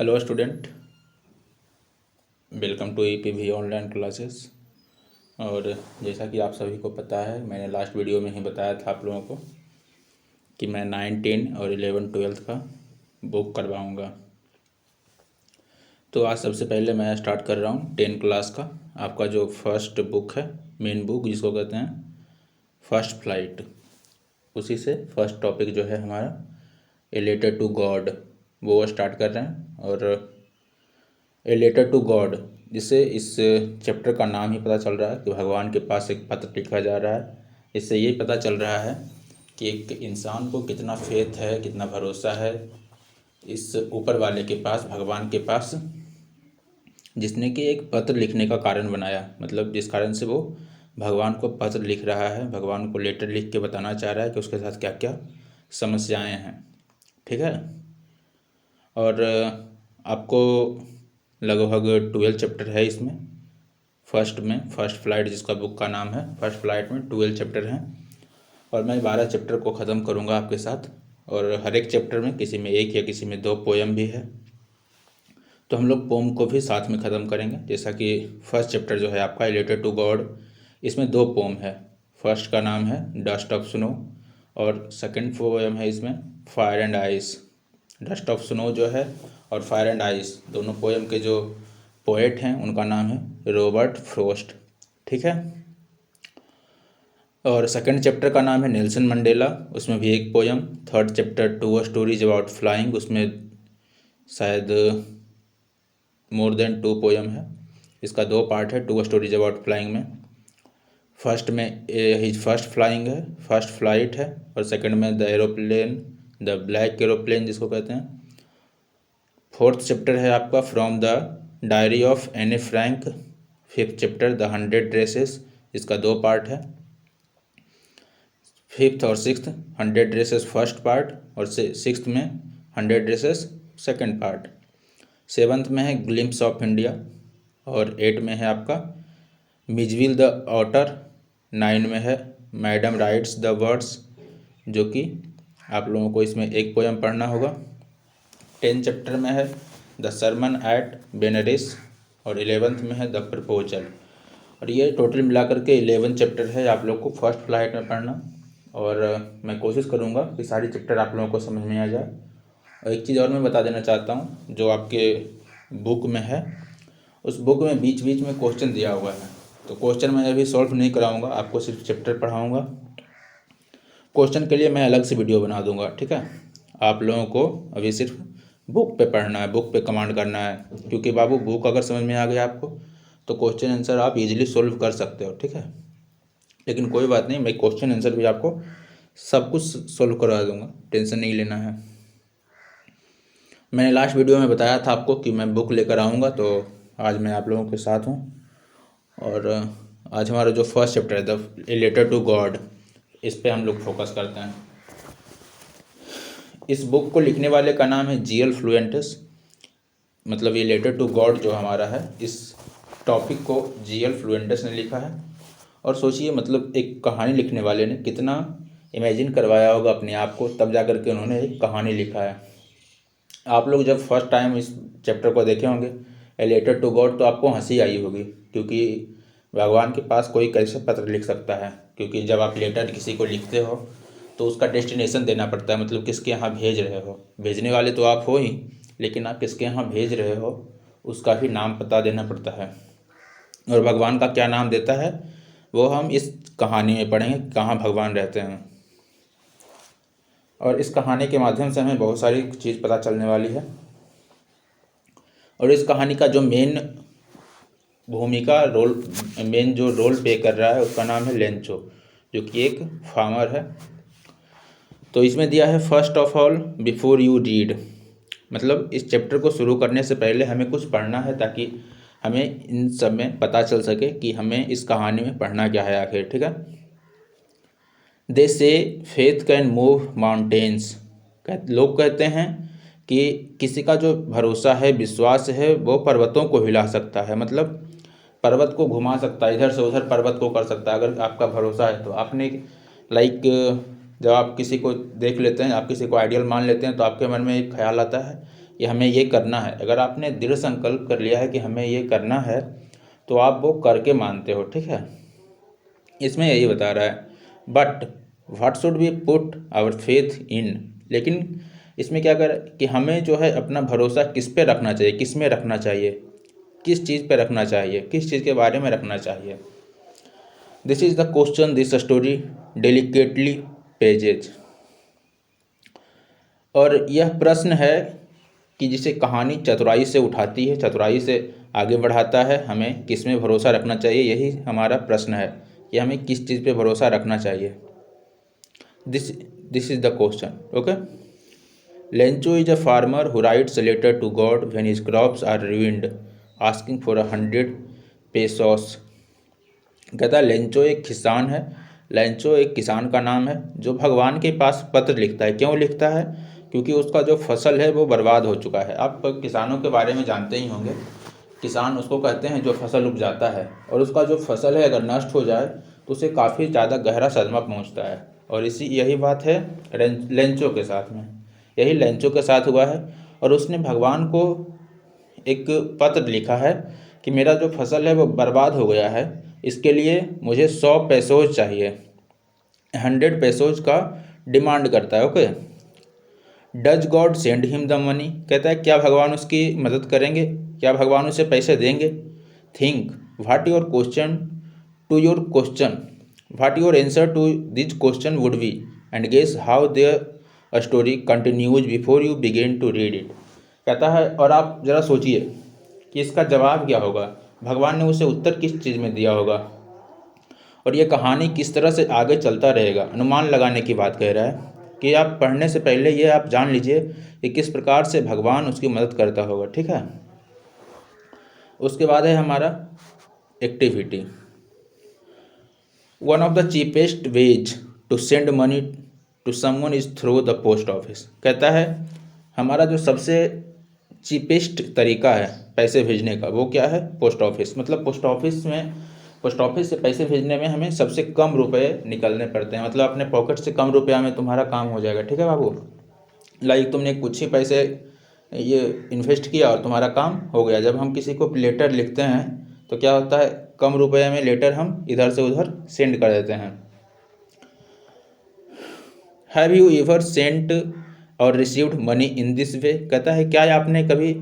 Hello student, welcome to EPV online classes. और जैसा कि आप सभी को पता है, मैंने लास्ट वीडियो में ही बताया था आप लोगों को कि मैं 9, 10 और 11, 12 का बुक करवाऊंगा। तो आज सबसे पहले मैं स्टार्ट कर रहा हूँ 10 क्लास का। आपका जो फर्स्ट बुक है, मेन बुक जिसको कहते हैं फर्स्ट फ्लाइट, उसी से फर्स्ट टॉपिक जो है हमारा ए लेटर टू गॉड, वो स्टार्ट कर रहे हैं। और ए लेटर टू गॉड, जिससे इस चैप्टर का नाम ही पता चल रहा है कि भगवान के पास एक पत्र लिखा जा रहा है। इससे ये पता चल रहा है कि एक इंसान को कितना फेथ है, कितना भरोसा है इस ऊपर वाले के पास, भगवान के पास, जिसने कि एक पत्र लिखने का कारण बनाया। मतलब जिस कारण से वो भगवान को पत्र लिख रहा है, भगवान को लेटर लिख के बताना चाह रहा है कि उसके साथ क्या क्या समस्याएं हैं। ठीक है। और आपको लगभग 12 चैप्टर है इसमें। फर्स्ट में फर्स्ट फ्लाइट, जिसका बुक का नाम है फर्स्ट फ्लाइट, में 12 चैप्टर हैं और मैं 12 चैप्टर को ख़त्म करूँगा आपके साथ। और हर एक चैप्टर में किसी में एक या किसी में 2 पोयम भी है, तो हम लोग पोम को भी साथ में ख़त्म करेंगे। जैसा कि फर्स्ट चैप्टर जो है आपका ए लेटर टू गॉड, इसमें 2 पोम है। फर्स्ट का नाम है डस्ट ऑफ स्नो और सेकंड पोयम है इसमें fire and ice. Dust of snow जो है और फायर एंड आइस, दोनों पोयम के जो पोएट हैं उनका नाम है रॉबर्ट फ्रॉस्ट। ठीक है। और सेकंड चैप्टर का नाम है नेल्सन मंडेला, उसमें भी एक poem. Third chapter two a stories about flying, उसमें शायद मोर देन 2 पोयम है। इसका 2 पार्ट है two a stories about flying में। फर्स्ट में हिज फर्स्ट फ्लाइंग है, फर्स्ट फ्लाइट है, और सेकंड में the aeroplane, the black aeroplane जिसको कहते हैं। फोर्थ चैप्टर है आपका from the diary of Anne Frank. Fifth chapter the 100 dresses, इसका 2 पार्ट है। फिफ्थ और सिक्स्थ 100 ड्रेसेस फर्स्ट पार्ट और सिक्स्थ में 100 ड्रेसेस सेकंड पार्ट। सेवन्थ में है ग्लिम्स ऑफ इंडिया और 8 में है आपका मिजविल द ऑटर। 9 में है मैडम राइट्स द वर्ड्स, जो कि आप लोगों को इसमें एक पोयम पढ़ना होगा। 10 चैप्टर में है द सरमन एट बेनरिस और 11th में है द प्रपोजल। और ये टोटल मिलाकर के 11 चैप्टर है आप लोग को फर्स्ट फ्लाइट में पढ़ना। और मैं कोशिश करूँगा कि सारी चैप्टर आप लोगों को समझ में आ जाए। और एक चीज़ और मैं बता देना चाहता हूँ, जो आपके बुक में है, उस बुक में बीच बीच में क्वेश्चन दिया हुआ है, तो क्वेश्चन मैं अभी सॉल्व नहीं कराऊँगा, आपको सिर्फ चैप्टर पढ़ाऊँगा। क्वेश्चन के लिए मैं अलग से वीडियो बना दूँगा। ठीक है। आप लोगों को अभी सिर्फ बुक पे पढ़ना है, बुक पे कमांड करना है, क्योंकि बाबू बुक अगर समझ में आ गया आपको तो क्वेश्चन आंसर आप इजीली सोल्व कर सकते हो। ठीक है। लेकिन कोई बात नहीं, मैं क्वेश्चन आंसर भी आपको सब कुछ सोल्व करवा दूंगा, टेंशन नहीं लेना है। मैंने लास्ट वीडियो में बताया था आपको कि मैं बुक लेकर आऊँगा, तो आज मैं आप लोगों के साथ हूँ। और आज हमारा जो फर्स्ट चैप्टर है the a letter to God, इस पे हम लोग फोकस करते हैं। इस बुक को लिखने वाले का नाम है जीएल फ्लुएंटस। मतलब ये लेटर टू गॉड जो हमारा है, इस टॉपिक को जीएल फ्लुएंटस ने लिखा है। और सोचिए, मतलब एक कहानी लिखने वाले ने कितना इमेजिन करवाया होगा अपने आप को, तब जा कर के उन्होंने एक कहानी लिखा है। आप लोग जब फर्स्ट टाइम इस चैप्टर को देखे होंगे ए लेटर टू गॉड, तो आपको हंसी आई होगी, क्योंकि भगवान के पास कोई कैसे पत्र लिख सकता है। क्योंकि जब आप लेटर किसी को लिखते हो तो उसका डेस्टिनेशन देना पड़ता है, मतलब किसके यहाँ भेज रहे हो। भेजने वाले तो आप हो ही, लेकिन आप किसके यहाँ भेज रहे हो उसका भी नाम पता देना पड़ता है। और भगवान का क्या नाम देता है वो हम इस कहानी में पढ़ेंगे, कहाँ भगवान रहते हैं। और इस कहानी के माध्यम से हमें बहुत सारी चीज़ पता चलने वाली है। और इस कहानी का जो मेन जो रोल प्ले कर रहा है, उसका नाम है लेंचो, जो कि एक फार्मर है। तो इसमें दिया है first of all before you read, मतलब इस चैप्टर को शुरू करने से पहले हमें कुछ पढ़ना है, ताकि हमें इन सब में पता चल सके कि हमें इस कहानी में पढ़ना क्या है आखिर। ठीक है। दे से फेथ कैन मूव माउंटेन्स, लोग कहते हैं कि किसी का जो भरोसा है, विश्वास है, वो पर्वतों को हिला सकता है। मतलब पर्वत को घुमा सकता है, इधर से उधर पर्वत को कर सकता है, अगर आपका भरोसा है तो। आपने जब आप किसी को देख लेते हैं, आप किसी को आइडियल मान लेते हैं, तो आपके मन में एक ख्याल आता है कि हमें ये करना है, अगर आपने दृढ़ संकल्प कर लिया है कि हमें ये करना है, तो आप वो करके मानते हो, ठीक है। इसमें यही बता रहा है, but what should be put our faith in, लेकिन इसमें क्या कर कि हमें जो है अपना भरोसा किस पे रखना चाहिए, किस में रखना चाहिए, किस चीज़ पे रखना चाहिए, किस चीज़ के बारे में रखना चाहिए। This is the question this story delicately pages. और यह प्रश्न है कि जिसे कहानी चतुराई से उठाती है, चतुराई से आगे बढ़ाता है। हमें किस में भरोसा रखना चाहिए, यही हमारा प्रश्न है कि हमें किस चीज़ पे भरोसा रखना चाहिए। This is the question, okay. Lencho is a farmer who writes a letter to God when his crops are ruined, asking for 100 pesos. कहता है लेंचो एक किसान है, लेंचो एक किसान का नाम है जो भगवान के पास पत्र लिखता है। क्यों लिखता है? क्योंकि उसका जो फसल है वो बर्बाद हो चुका है। आप किसानों के बारे में जानते ही होंगे, किसान उसको कहते हैं जो फसल उपजाता है, और उसका जो फसल है अगर नष्ट हो जाए तो उसे काफ़ी ज़्यादा गहरा सदमा पहुंचता है। और यही बात है लेंचो के साथ में, यही लेंचो के साथ हुआ है। और उसने भगवान को एक पत्र लिखा है कि मेरा जो फसल है वो बर्बाद हो गया है, इसके लिए मुझे 100 पैसोज चाहिए, 100 पैसोज का डिमांड करता है, okay. Does God send him the money, कहता है क्या भगवान उसकी मदद करेंगे, क्या भगवान उसे पैसे देंगे। Think what your question to your question, what your answer to this question would be, and guess how their story continues before you begin to read it. कहता है और आप ज़रा सोचिए कि इसका जवाब क्या होगा, भगवान ने उसे उत्तर किस चीज़ में दिया होगा, और ये कहानी किस तरह से आगे चलता रहेगा। अनुमान लगाने की बात कह रहा है कि आप पढ़ने से पहले ये आप जान लीजिए कि किस प्रकार से भगवान उसकी मदद करता होगा, ठीक है। उसके बाद है हमारा activity. One of the cheapest ways to send money to someone is through the post office. कहता है हमारा जो सबसे चीपेस्ट तरीका है पैसे भेजने का वो क्या है, पोस्ट ऑफिस। मतलब पोस्ट ऑफिस से पैसे भेजने में हमें सबसे कम रुपए निकलने पड़ते हैं। मतलब अपने पॉकेट से कम रुपया में तुम्हारा काम हो जाएगा, ठीक है बाबू। लाइक तुमने कुछ ही पैसे ये इन्वेस्ट किया और तुम्हारा काम हो गया। जब हम किसी को लेटर लिखते हैं तो क्या होता है, कम रुपये में लेटर हम इधर से उधर सेंड कर देते हैं। हैव यू एवर सेंट और received money in this way. कहता है क्या आपने कभी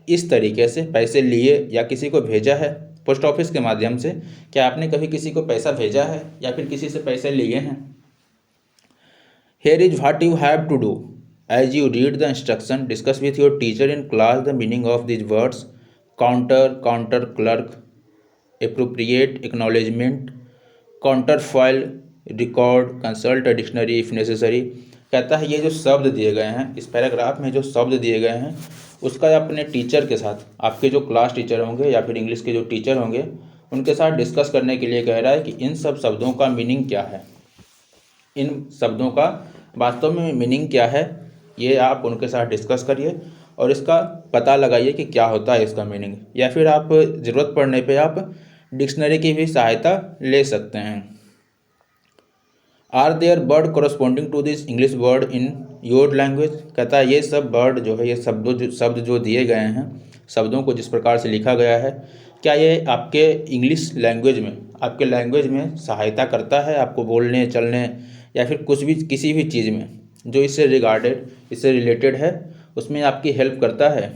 इस तरीके से पैसे लिए या किसी को भेजा है पोस्ट ऑफिस के माध्यम से, क्या आपने कभी किसी को पैसा भेजा है या फिर किसी से पैसे लिए हैं। Here is what you have to do as you read the instruction, discuss with your teacher in class the meaning of this words, counter clerk, appropriate acknowledgement, counter file, record, consult a dictionary if necessary. कहता है ये जो शब्द दिए गए हैं इस paragraph में, जो शब्द दिए गए हैं उसका अपने टीचर के साथ, आपके जो क्लास टीचर होंगे या फिर इंग्लिश के जो टीचर होंगे उनके साथ डिस्कस करने के लिए कह रहा है कि इन सब शब्दों का मीनिंग क्या है, इन शब्दों का वास्तव में मीनिंग क्या है, ये आप उनके साथ डिस्कस करिए और इसका पता लगाइए कि क्या होता है इसका मीनिंग। या फिर आप ज़रूरत पड़ने पे आप डिक्शनरी की भी सहायता ले सकते हैं। Are there word corresponding to this English word in your language. कहता है ये सब वर्ड जो है, ये शब्द जो दिए गए हैं, शब्दों को जिस प्रकार से लिखा गया है, क्या ये आपके इंग्लिश लैंग्वेज में, आपके लैंग्वेज में सहायता करता है आपको बोलने चलने या फिर कुछ भी किसी भी चीज़ में जो इससे रिलेटेड है उसमें आपकी हेल्प करता है।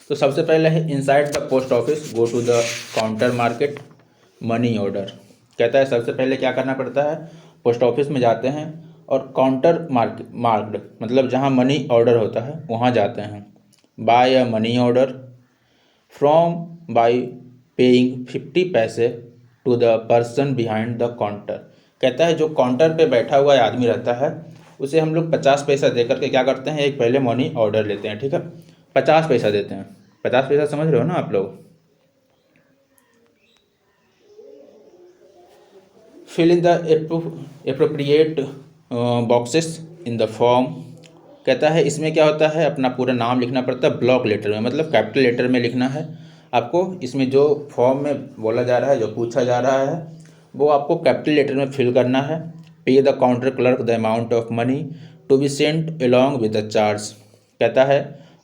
तो सबसे पहले है inside the post office go to the counter market money order. कहता है सबसे पहले क्या करना पड़ता है, पोस्ट ऑफिस में जाते हैं और काउंटर मार्क्ड मतलब जहाँ मनी ऑर्डर होता है वहाँ जाते हैं। Buy a money order from by paying 50 paise to the person behind the counter. कहता है जो काउंटर पे बैठा हुआ आदमी रहता है उसे हम लोग 50 पैसा दे करके क्या करते हैं, एक पहले मनी ऑर्डर लेते हैं, ठीक है। 50 पैसा देते हैं, 50 पैसा समझ रहे हो ना आप लोग। Fill in the appropriate boxes in the form. कहता है इसमें क्या होता है, अपना पूरा नाम लिखना पड़ता है ब्लॉक लेटर में, मतलब कैपिटल लेटर में लिखना है आपको। इसमें जो फॉर्म में बोला जा रहा है, जो पूछा जा रहा है वो आपको कैपिटल लेटर में फिल करना है। Pay the counter clerk the amount of money to be sent along with the charge. कहता है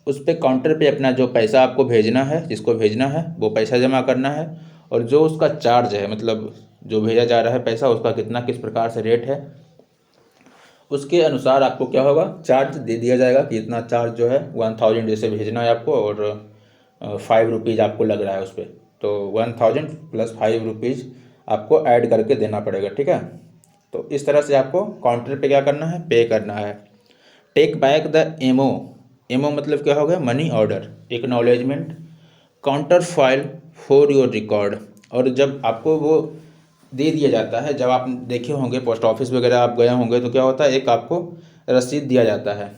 उस पर काउंटर पे अपना जो पैसा आपको भेजना है, जिसको भेजना है वो पैसा जमा करना है, और जो उसका चार्ज है, मतलब जो भेजा जा रहा है पैसा, उसका कितना किस प्रकार से रेट है, उसके अनुसार आपको क्या होगा, चार्ज दे दिया जाएगा कि इतना चार्ज जो है 1000 जैसे भेजना है आपको, और 5 रुपीज़ आपको लग रहा है उस पर, तो 1000 + 5 रुपीज़ आपको ऐड करके देना पड़ेगा, ठीक है। तो इस तरह से आपको काउंटर पे क्या करना है, पे करना है। Take back the MO, MO मतलब क्या हो गया, money order, acknowledgement, counter file for your record. और जब आपको वो दे दिया जाता है, जब आप देखे होंगे पोस्ट ऑफिस वगैरह आप गए होंगे, तो क्या होता है, एक आपको रसीद दिया जाता है।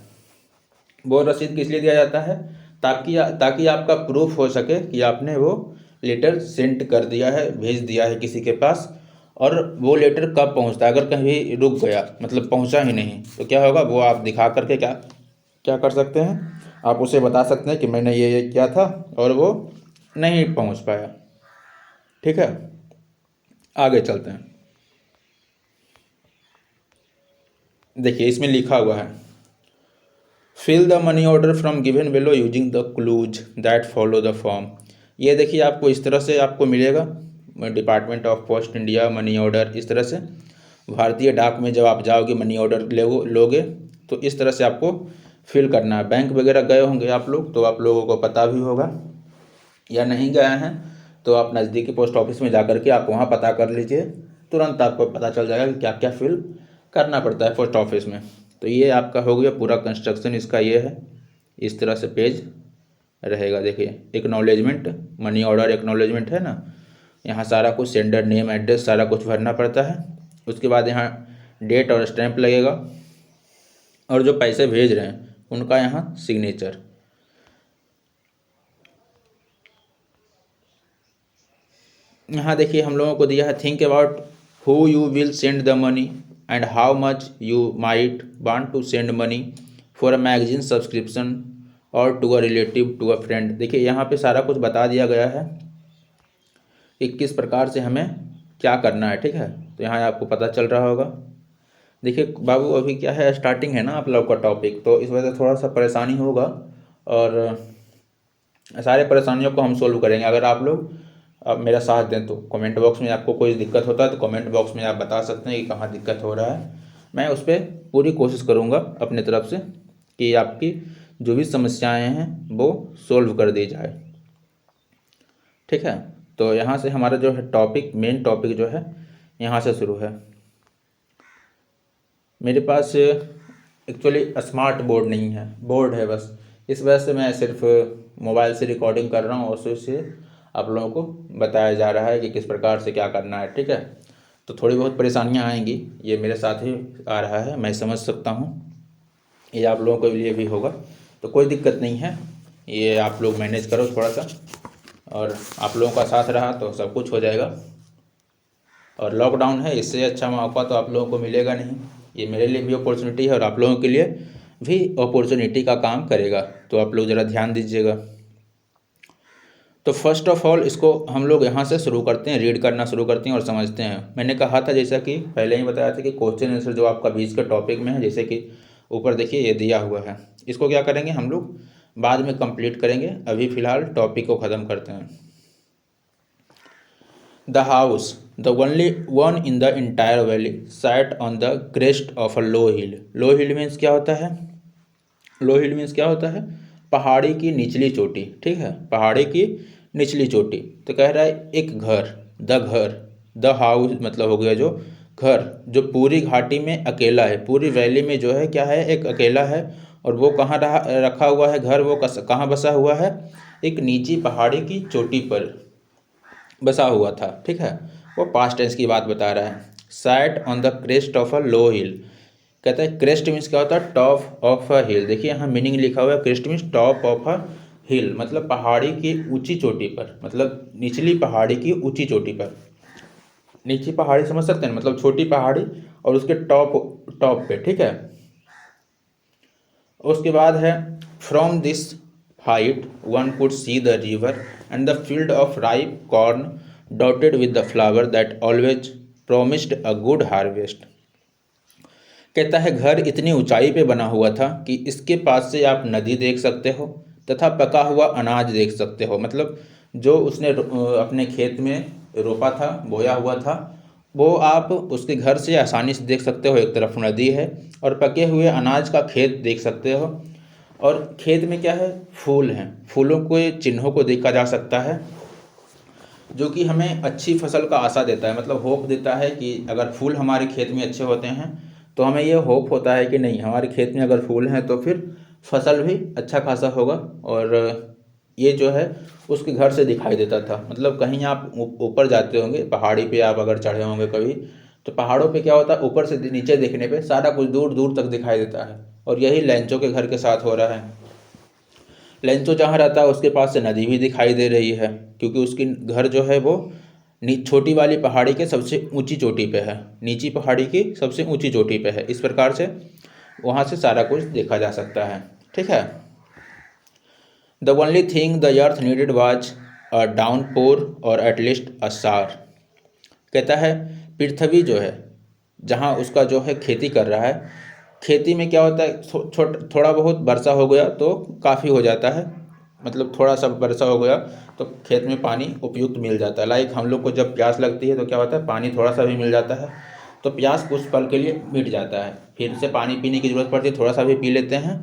वो रसीद किस लिए दिया जाता है, ताकि आपका प्रूफ हो सके कि आपने वो लेटर सेंड कर दिया है, भेज दिया है किसी के पास, और वो लेटर कब पहुंचता है। अगर कहीं रुक गया, मतलब पहुंचा ही नहीं, तो क्या होगा, वो आप दिखा करके क्या क्या कर सकते हैं, आप उसे बता सकते हैं कि मैंने ये किया था और वो नहीं पहुंच पाया, ठीक है। आगे चलते हैं। देखिए इसमें लिखा हुआ है, fill the money order from given below using the clues that follow the form. ये देखिए आपको इस तरह से आपको मिलेगा, department of post India money order, इस तरह से भारतीय डाक में जब आप जाओगे मनी ऑर्डर लोगे, तो इस तरह से आपको फिल करना है। बैंक वगैरह गए होंगे आप लोग, तो आप लोगों को पता भी होगा, या नहीं गए हैं तो आप नज़दीकी पोस्ट ऑफिस में जा कर के आप वहाँ पता कर लीजिए, तुरंत आपको पता चल जाएगा कि क्या क्या फिल करना पड़ता है पोस्ट ऑफिस में। तो ये आपका हो गया पूरा कंस्ट्रक्शन, इसका ये है, इस तरह से पेज रहेगा। देखिए एक्नॉलेजमेंट, मनी ऑर्डर एक्नॉलेजमेंट है ना, यहाँ सारा कुछ सेंडर नेम एड्रेस सारा कुछ भरना पड़ता है। उसके बाद यहाँ डेट और स्टैंप लगेगा, और जो पैसे भेज रहे हैं उनका यहाँ सिग्नेचर। यहाँ देखिए हम लोगों को दिया है, think about who you will send the money and how much you might want to send money for a magazine subscription और to a relative to a friend. देखिए यहाँ पे सारा कुछ बता दिया गया है कि किस प्रकार से हमें क्या करना है, ठीक है। तो यहाँ आपको पता चल रहा होगा। देखिए बाबू अभी क्या है, स्टार्टिंग है ना आप लोग का टॉपिक, तो इस वजह से थोड़ा सा परेशानी होगा, और सारे परेशानियों को हम सोल्व करेंगे अगर आप लोग अब मेरा साथ दें। तो कमेंट बॉक्स में आपको कोई दिक्कत होता है तो कमेंट बॉक्स में आप बता सकते हैं कि कहाँ दिक्कत हो रहा है, मैं उस पर पूरी कोशिश करूँगा अपने तरफ से कि आपकी जो भी समस्याएं हैं वो सोल्व कर दी जाए, ठीक है। तो यहाँ से हमारा जो है टॉपिक, मेन टॉपिक जो है यहाँ से शुरू है। मेरे पास एक्चुअली स्मार्ट बोर्ड नहीं है, बोर्ड है बस, इस वजह से मैं सिर्फ मोबाइल से रिकॉर्डिंग कर रहा हूँ, और उससे आप लोगों को बताया जा रहा है कि किस प्रकार से क्या करना है, ठीक है। तो थोड़ी बहुत परेशानियाँ आएंगी, ये मेरे साथ ही आ रहा है, मैं समझ सकता हूँ, ये आप लोगों के लिए भी होगा, तो कोई दिक्कत नहीं है, ये आप लोग मैनेज करो थोड़ा सा, और आप लोगों का साथ रहा तो सब कुछ हो जाएगा। और लॉकडाउन है, इससे अच्छा मौका तो आप लोगों को मिलेगा नहीं, ये मेरे लिए भी अपॉर्चुनिटी है और आप लोगों के लिए भी अपॉर्चुनिटी का काम करेगा, तो आप लोग ज़रा ध्यान दीजिएगा। तो फर्स्ट ऑफ ऑल इसको हम लोग यहाँ से शुरू करते हैं, रीड करना शुरू करते हैं और समझते हैं। मैंने कहा था, जैसा कि पहले ही बताया था, कि क्वेश्चन आंसर जो आपका बीच के टॉपिक में है, जैसे कि ऊपर देखिए ये दिया हुआ है, इसको क्या करेंगे हम लोग बाद में कंप्लीट करेंगे, अभी फ़िलहाल टॉपिक को ख़त्म करते हैं। The house, the only one in the entire valley, sat on the crest of a low hill. Low hill means क्या होता है? लो हिल मीन्स क्या होता है? पहाड़ी की निचली चोटी, ठीक है, पहाड़ी की निचली चोटी। तो कह रहा है एक घर, द हाउस मतलब हो गया जो घर, जो पूरी घाटी में अकेला है, पूरी वैली में जो है क्या है, एक अकेला है। और वो कहाँ रखा हुआ है घर, वो कहाँ बसा हुआ है? एक नीची पहाड़ी की चोटी पर बसा हुआ था, ठीक है। वो पास्ट टेंस की बात बता रहा है। Sat on the crest of a low hill, कहता है क्रेस्ट मीन्स क्या होता है? Top of a hill. देखिए यहाँ मीनिंग लिखा हुआ है, crest means top of a hill, मतलब पहाड़ी की ऊंची चोटी पर, मतलब निचली पहाड़ी की ऊंची चोटी पर। नीची पहाड़ी समझ सकते हैं, मतलब छोटी पहाड़ी और उसके टॉप टॉप पे, ठीक है। उसके बाद है, from this height one could see the river and the field of ripe corn dotted with the flower that always promised a good harvest. कहता है घर इतनी ऊंचाई पे बना हुआ था कि इसके पास से आप नदी देख सकते हो, तथा पका हुआ अनाज देख सकते हो। मतलब जो उसने अपने खेत में रोपा था, बोया हुआ था, वो आप उसके घर से आसानी से देख सकते हो। एक तरफ नदी है और पके हुए अनाज का खेत देख सकते हो। और खेत में क्या है, फूल हैं, फूलों के चिन्हों को देखा जा सकता है, जो कि हमें अच्छी फसल का आशा देता है। मतलब होप देता है कि अगर फूल हमारे खेत में अच्छे होते हैं तो हमें ये होप होता है कि नहीं, हमारे खेत में अगर फूल हैं तो फिर फसल भी अच्छा खासा होगा। और ये जो है उसके घर से दिखाई देता था। मतलब कहीं आप ऊपर जाते होंगे, पहाड़ी पे आप अगर चढ़े होंगे कभी, तो पहाड़ों पे क्या होता है, ऊपर से नीचे देखने पे सारा कुछ दूर दूर तक दिखाई देता है। और यही लेंचो के घर के साथ हो रहा है। लेंचो जहाँ रहता है उसके पास से नदी भी दिखाई दे रही है, क्योंकि उसकी घर जो है वो छोटी वाली पहाड़ी के सबसे ऊंची चोटी पे है, नीची पहाड़ी की सबसे ऊंची चोटी पे है। इस प्रकार से वहाँ से सारा कुछ देखा जा सकता है। ठीक है। The only thing the earth needed was a downpour और एटलीस्ट अ शावर। कहता है पृथ्वी जो है, जहाँ उसका जो है खेती कर रहा है, खेती में क्या होता है, थोड़ा बहुत वर्षा हो गया तो काफ़ी हो जाता है। मतलब थोड़ा सा वर्षा हो गया तो खेत में पानी उपयुक्त मिल जाता है। लाइक हम लोग को जब प्यास लगती है तो क्या होता है, पानी थोड़ा सा भी मिल जाता है तो प्यास कुछ पल के लिए मिट जाता है, फिर से पानी पीने की ज़रूरत पड़ती है, थोड़ा सा भी पी लेते हैं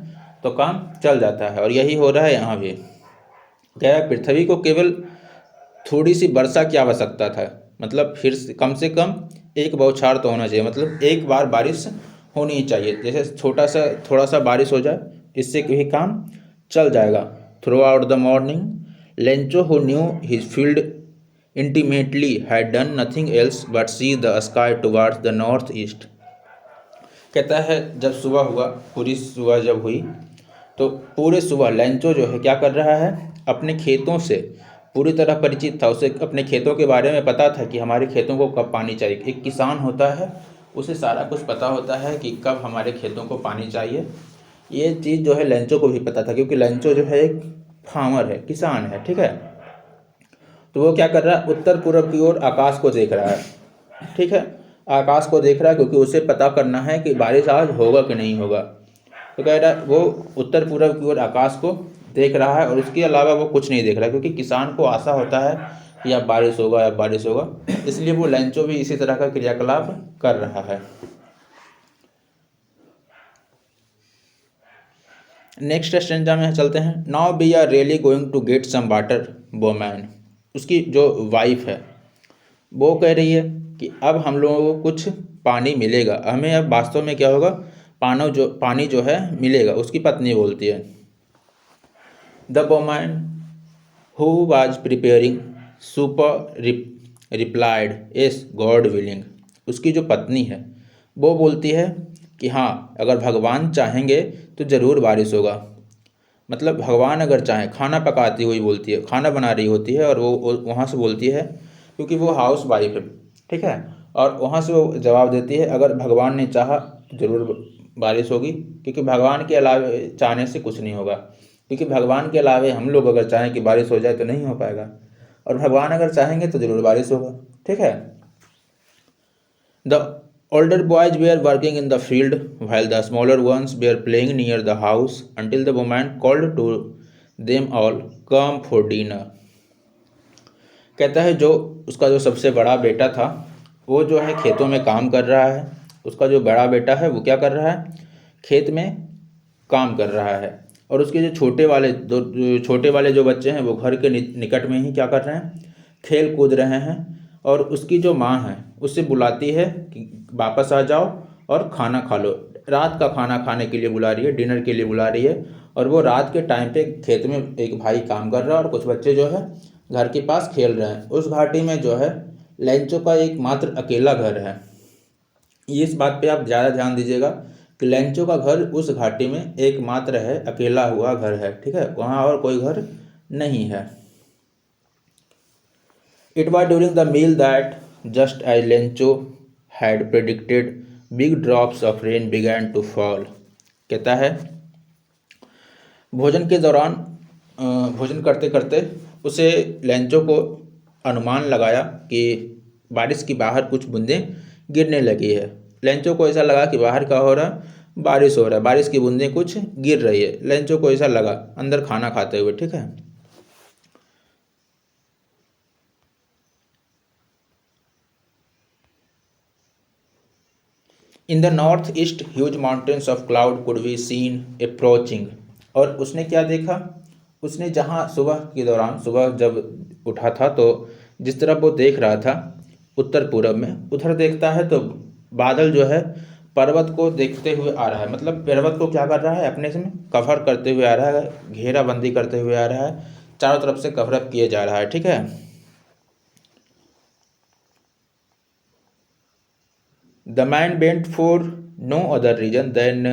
तो काम चल जाता है। और यही हो रहा है यहाँ भी। कह रहा है पृथ्वी को केवल थोड़ी सी वर्षा की आवश्यकता था। मतलब फिर से कम एक बौछार तो होना चाहिए, मतलब एक बार बारिश होनी ही चाहिए। जैसे थोड़ा सा बारिश हो जाए, इससे भी काम चल जाएगा। Through out the morning Lencho who knew his field intimately had done nothing else but see the sky towards the north east. कहता है जब सुबह हुआ, पूरी सुबह जब हुई, तो पूरे सुबह लेंचो जो है क्या कर रहा है, अपने खेतों से पूरी तरह परिचित था। उसे अपने खेतों के बारे में पता था कि हमारे खेतों को कब पानी चाहिए। एक किसान होता है, उसे सारा कुछ पता होता है कि कब हमारे खेतों को पानी चाहिए। ये चीज़ जो है लेंचो को भी पता था, क्योंकि लेंचो जो है एक फार्मर है, किसान है। ठीक है। तो वो क्या कर रहा है, उत्तर पूर्व की ओर आकाश को देख रहा है। ठीक है, आकाश को देख रहा है क्योंकि उसे पता करना है कि बारिश आज होगा कि नहीं होगा। तो कह रहा है वो उत्तर पूर्व की ओर आकाश को देख रहा है और उसके अलावा वो कुछ नहीं देख रहा, क्योंकि किसान को आशा होता है कि अब बारिश होगा, अब बारिश होगा। इसलिए वो लेंचो भी इसी तरह का क्रियाकलाप कर रहा है। नेक्स्ट स्टेंजा में चलते हैं। Now we are really going to get some water woman. उसकी जो वाइफ है वो कह रही है कि अब हम लोगों को कुछ पानी मिलेगा, हमें अब वास्तव में क्या होगा, पानी जो है मिलेगा। उसकी पत्नी बोलती है। The woman who was preparing super replied S God willing. उसकी जो पत्नी है वो बोलती है कि हाँ, अगर भगवान चाहेंगे तो ज़रूर बारिश होगा। मतलब भगवान अगर चाहें, खाना पकाती हुई बोलती है, खाना बना रही होती है और वो वहाँ से बोलती है, क्योंकि वो हाउस वाइफ है। ठीक है। और वहाँ से वो जवाब देती है अगर भगवान ने चाहा तो ज़रूर बारिश होगी, क्योंकि भगवान के अलावे चाहने से कुछ नहीं होगा। क्योंकि भगवान के अलावे हम लोग अगर चाहें कि बारिश हो जाए तो नहीं हो पाएगा, और भगवान अगर चाहेंगे तो ज़रूर बारिश होगा। ठीक है। The older boys were working in the field while the smaller ones were playing near the house until the woman called to them all, come for dinner। कहता है जो उसका जो सबसे बड़ा बेटा था वो जो है खेतों में काम कर रहा है। उसका जो बड़ा बेटा है वो क्या कर रहा है, खेत में काम कर रहा है। और उसके जो छोटे वाले जो बच्चे हैं वो घर के निकट में ही क्या कर रहे हैं, खेल कूद रहे हैं। और उसकी जो माँ है उससे बुलाती है कि वापस आ जाओ और खाना खा लो। रात का खाना खाने के लिए बुला रही है, डिनर के लिए बुला रही है। और वो रात के टाइम पे खेत में एक भाई काम कर रहा है और कुछ बच्चे जो है घर के पास खेल रहे हैं। उस घाटी में जो है लेंचो का एकमात्र अकेला घर है। इस बात पे आप ज़्यादा ध्यान दीजिएगा कि लेंचो का घर उस घाटी में एकमात्र है, अकेला हुआ घर है। ठीक है, वहाँ और कोई घर नहीं है। It was during the meal that just as Lencho had predicted big drops of rain began to fall. कहता है भोजन के दौरान भोजन करते करते उसे लेंचो को अनुमान लगाया कि बारिश की बाहर कुछ बूंदें गिरने लगी है। लेंचो को ऐसा लगा कि बाहर क्या हो रहा है, बारिश हो रहा है, बारिश की बूंदें कुछ गिर रही है। लेंचो को ऐसा लगा अंदर खाना खाते हुए, ठीक है। In the north east huge mountains of cloud could be seen approaching. और उसने क्या देखा, उसने जहाँ सुबह के दौरान, सुबह जब उठा था तो जिस तरफ वो देख रहा था उत्तर पूरब में, उधर देखता है तो बादल जो है पर्वत को देखते हुए आ रहा है। मतलब पर्वत को क्या कर रहा है, अपने से कवर करते हुए आ रहा है, घेराबंदी करते हुए आ रहा है, चारों तरफ से कवर अप किए जा रहा है, ठीक है। The man went for no other reason than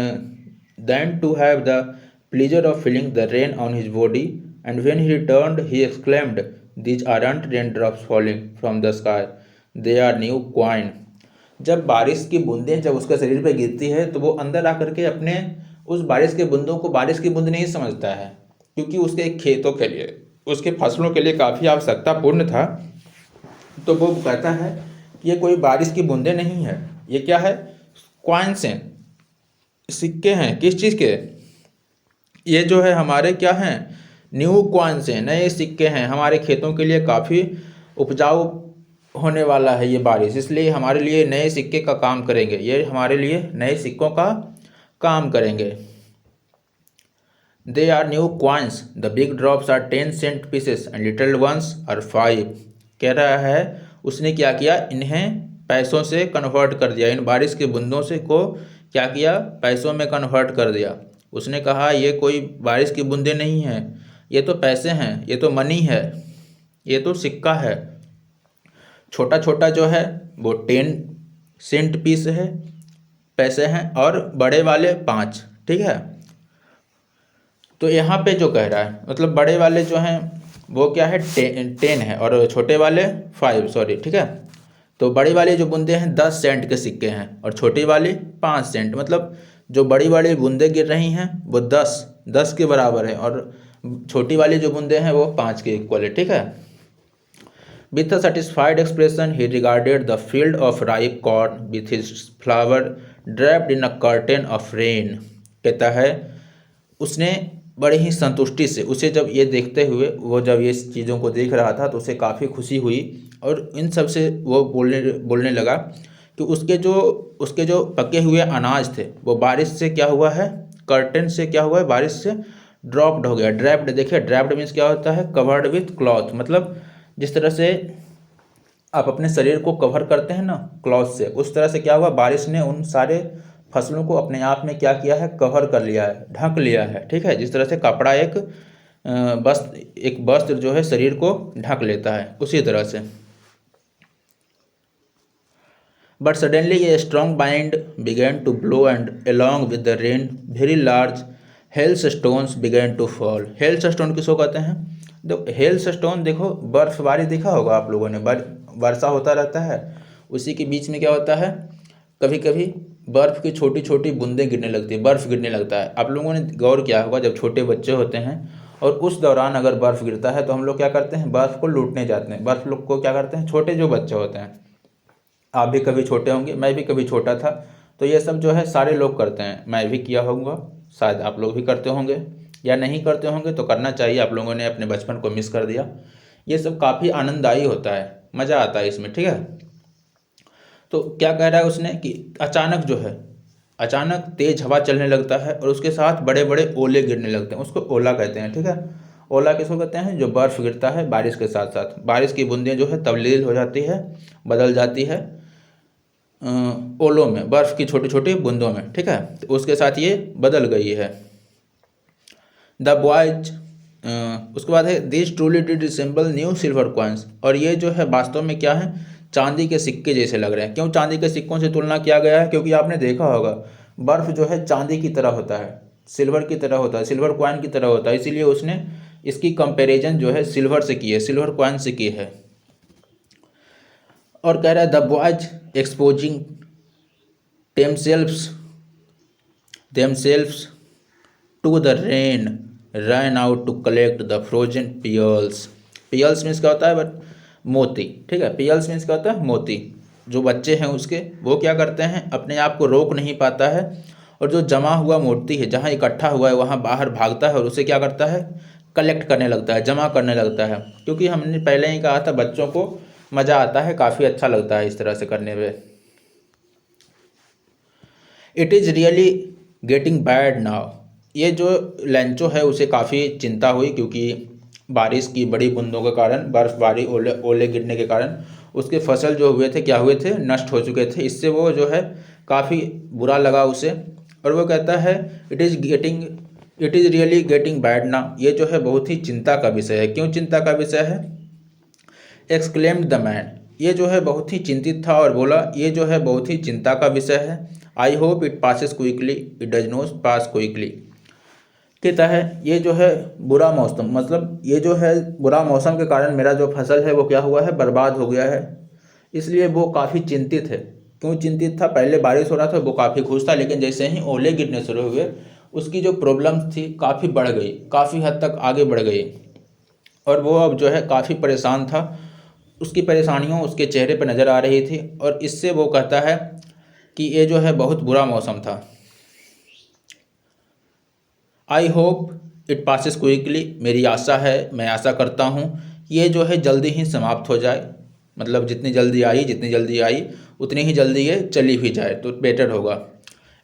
to have the pleasure of feeling the rain on his body, and when he returned, he exclaimed, "These aren't raindrops falling from the sky; they are new coin." जब बारिश की बूंदें जब उसके शरीर पे गिरती है तो वो अंदर आकर के अपने उस बारिश के बूंदों को बारिश की बूंद नहीं समझता है, क्योंकि उसके खेतों के लिए, उसके फसलों के लिए काफ़ी आवश्यकतापूर्ण था। तो वो कहता है कि ये कोई बारिश की बूंदें नहीं है, ये क्या है, कॉइन्स हैं, सिक्के हैं। किस चीज़ के, ये जो है हमारे क्या हैं, न्यू कॉइन्स हैं, नए सिक्के हैं। हमारे खेतों के लिए काफ़ी उपजाऊ होने वाला है ये बारिश, इसलिए हमारे लिए नए सिक्के का काम करेंगे, ये हमारे लिए नए सिक्कों का काम करेंगे। They are new coins, the big drops are 10 cent pieces and little ones are 5। कह रहा है उसने क्या किया, इन्हें पैसों से कन्वर्ट कर दिया, इन बारिश के बूंदों से को क्या किया, पैसों में कन्वर्ट कर दिया। उसने कहा ये कोई बारिश की बूंदें नहीं हैं, ये तो पैसे हैं, ये तो मनी है, ये तो सिक्का है। छोटा छोटा जो है वो 10 सेंट पीस है, पैसे हैं, और बड़े वाले 5, ठीक है। तो यहाँ पे जो कह रहा है, मतलब बड़े वाले जो हैं वो क्या है, 10 है, और छोटे वाले 5, सॉरी, ठीक है। तो बड़ी वाली जो बूंदे हैं 10 सेंट के सिक्के हैं, और छोटी वाली 5 सेंट। मतलब जो बड़ी वाली बूंदे गिर रही हैं वो 10 के बराबर है, और छोटी वाली जो बूंदे हैं वो 5 के इक्वल है, ठीक है। With a satisfied expression he regarded the field of ripe corn with his flower draped in a curtain of rain. कहता है उसने बड़े ही संतुष्टि से, उसे जब ये देखते हुए, वो जब ये चीज़ों को देख रहा था तो उसे काफ़ी खुशी हुई, और इन सब से वो बोलने लगा कि उसके जो पके हुए अनाज थे वो बारिश से क्या हुआ है, कर्टेन से क्या हुआ है, बारिश से ड्रॉप्ड हो गया। ड्रैप्ड, देखिए ड्रैप्ड मीन्स क्या होता है, कवर्ड विथ क्लॉथ। मतलब जिस तरह से आप अपने शरीर को कवर करते हैं ना क्लॉथ से, उस तरह से क्या हुआ, बारिश ने उन सारे फसलों को अपने आप में क्या किया है, कवर कर लिया है, ढक लिया है, ठीक है। जिस तरह से कपड़ा एक वस्त्र जो है शरीर को ढक लेता है, उसी तरह से। But suddenly a strong wind began to blow and along with the rain very large hails stones began to fall. Hails stone किसको कहते हैं, हेल्स स्टोन देखो, बर्फबारी देखा होगा आप लोगों ने, वर्षा होता रहता है, उसी के बीच में क्या होता है, कभी कभी बर्फ़ की छोटी छोटी बूंदें गिरने लगती है, बर्फ़ गिरने लगता है। आप लोगों ने गौर किया होगा जब छोटे बच्चे होते हैं और उस दौरान अगर बर्फ़ गिरता है तो हम लोग क्या करते हैं, बर्फ़ को लूटने जाते हैं। बर्फ़ लोग को क्या करते हैं, छोटे जो बच्चे होते हैं, आप भी कभी छोटे होंगे, मैं भी कभी छोटा था, तो ये सब जो है सारे लोग करते हैं, मैं भी किया होऊंगा, शायद आप लोग भी करते होंगे, या नहीं करते होंगे तो करना चाहिए, आप लोगों ने अपने बचपन को मिस कर दिया। ये सब काफ़ी आनंददायी होता है, मज़ा आता है इसमें, ठीक है। तो क्या कह रहा है उसने कि अचानक जो है, अचानक तेज हवा चलने लगता है और उसके साथ बड़े बड़े ओले गिरने लगते हैं, उसको ओला कहते हैं, ठीक है। ओला किसको कहते हैं, जो बर्फ़ गिरता है बारिश के साथ साथ, बारिश की बूंदें जो है तब्दील हो जाती है, बदल जाती है ओलों में, बर्फ़ की छोटी छोटी बूंदों में, ठीक है। तो उसके साथ ये बदल गई है। द बॉयज, उसके बाद है this truly did resemble new silver coins. और ये जो है वास्तव में क्या है, चांदी के सिक्के जैसे लग रहे हैं। क्यों चांदी के सिक्कों से तुलना किया गया है, क्योंकि आपने देखा होगा बर्फ़ जो है चांदी की तरह होता है, सिल्वर की तरह होता है, सिल्वर कॉइन की तरह होता है, इसीलिए उसने इसकी कंपैरिजन जो है सिल्वर से की है, सिल्वर कॉइन से की है। और कह रहा है the boys exposing themselves to the rain ran out to collect the frozen pearls। pearls means क्या होता है, बट मोती, ठीक है। pearls मीन्स क्या होता है, मोती। जो बच्चे हैं उसके, वो क्या करते हैं, अपने आप को रोक नहीं पाता है और जो जमा हुआ मोती है, जहाँ इकट्ठा हुआ है वहाँ बाहर भागता है और उसे क्या करता है, कलेक्ट करने लगता है, जमा करने लगता है। क्योंकि हमने पहले ही कहा था बच्चों को मज़ा आता है, काफ़ी अच्छा लगता है इस तरह से करने में। It is really getting bad now. ये जो लेंचो है उसे काफ़ी चिंता हुई, क्योंकि बारिश की बड़ी बूंदों के कारण, बर्फबारी, ओले ओले गिरने के कारण उसके फसल जो हुए थे, क्या हुए थे, नष्ट हो चुके थे। इससे वो जो है काफ़ी बुरा लगा उसे, और वो कहता है it is really getting bad now. ये जो है बहुत ही चिंता का विषय है। क्यों चिंता का विषय है? Exclaimed the man. ये जो है बहुत ही चिंतित था और बोला ये जो है बहुत ही चिंता का विषय है। I hope it passes quickly, it does not pass quickly. कहता है ये जो है बुरा मौसम, मतलब ये जो है बुरा मौसम के कारण मेरा जो फसल है वो क्या हुआ है, बर्बाद हो गया है। इसलिए वो काफ़ी चिंतित है। क्यों चिंतित था? पहले बारिश हो रहा था, वो काफ़ी खुश था, लेकिन जैसे ही ओले गिरने शुरू हुए उसकी जो प्रॉब्लम्स थी काफ़ी बढ़ गई, काफ़ी हद तक आगे बढ़ गई, और वो अब जो है काफ़ी परेशान था। उसकी परेशानियों उसके चेहरे पर नज़र आ रही थी, और इससे वो कहता है कि ये जो है बहुत बुरा मौसम था। I hope it passes quickly. मेरी आशा है, मैं आशा करता हूँ ये जो है जल्दी ही समाप्त हो जाए। मतलब जितनी जल्दी आई उतनी ही जल्दी ये चली भी जाए तो बेटर होगा।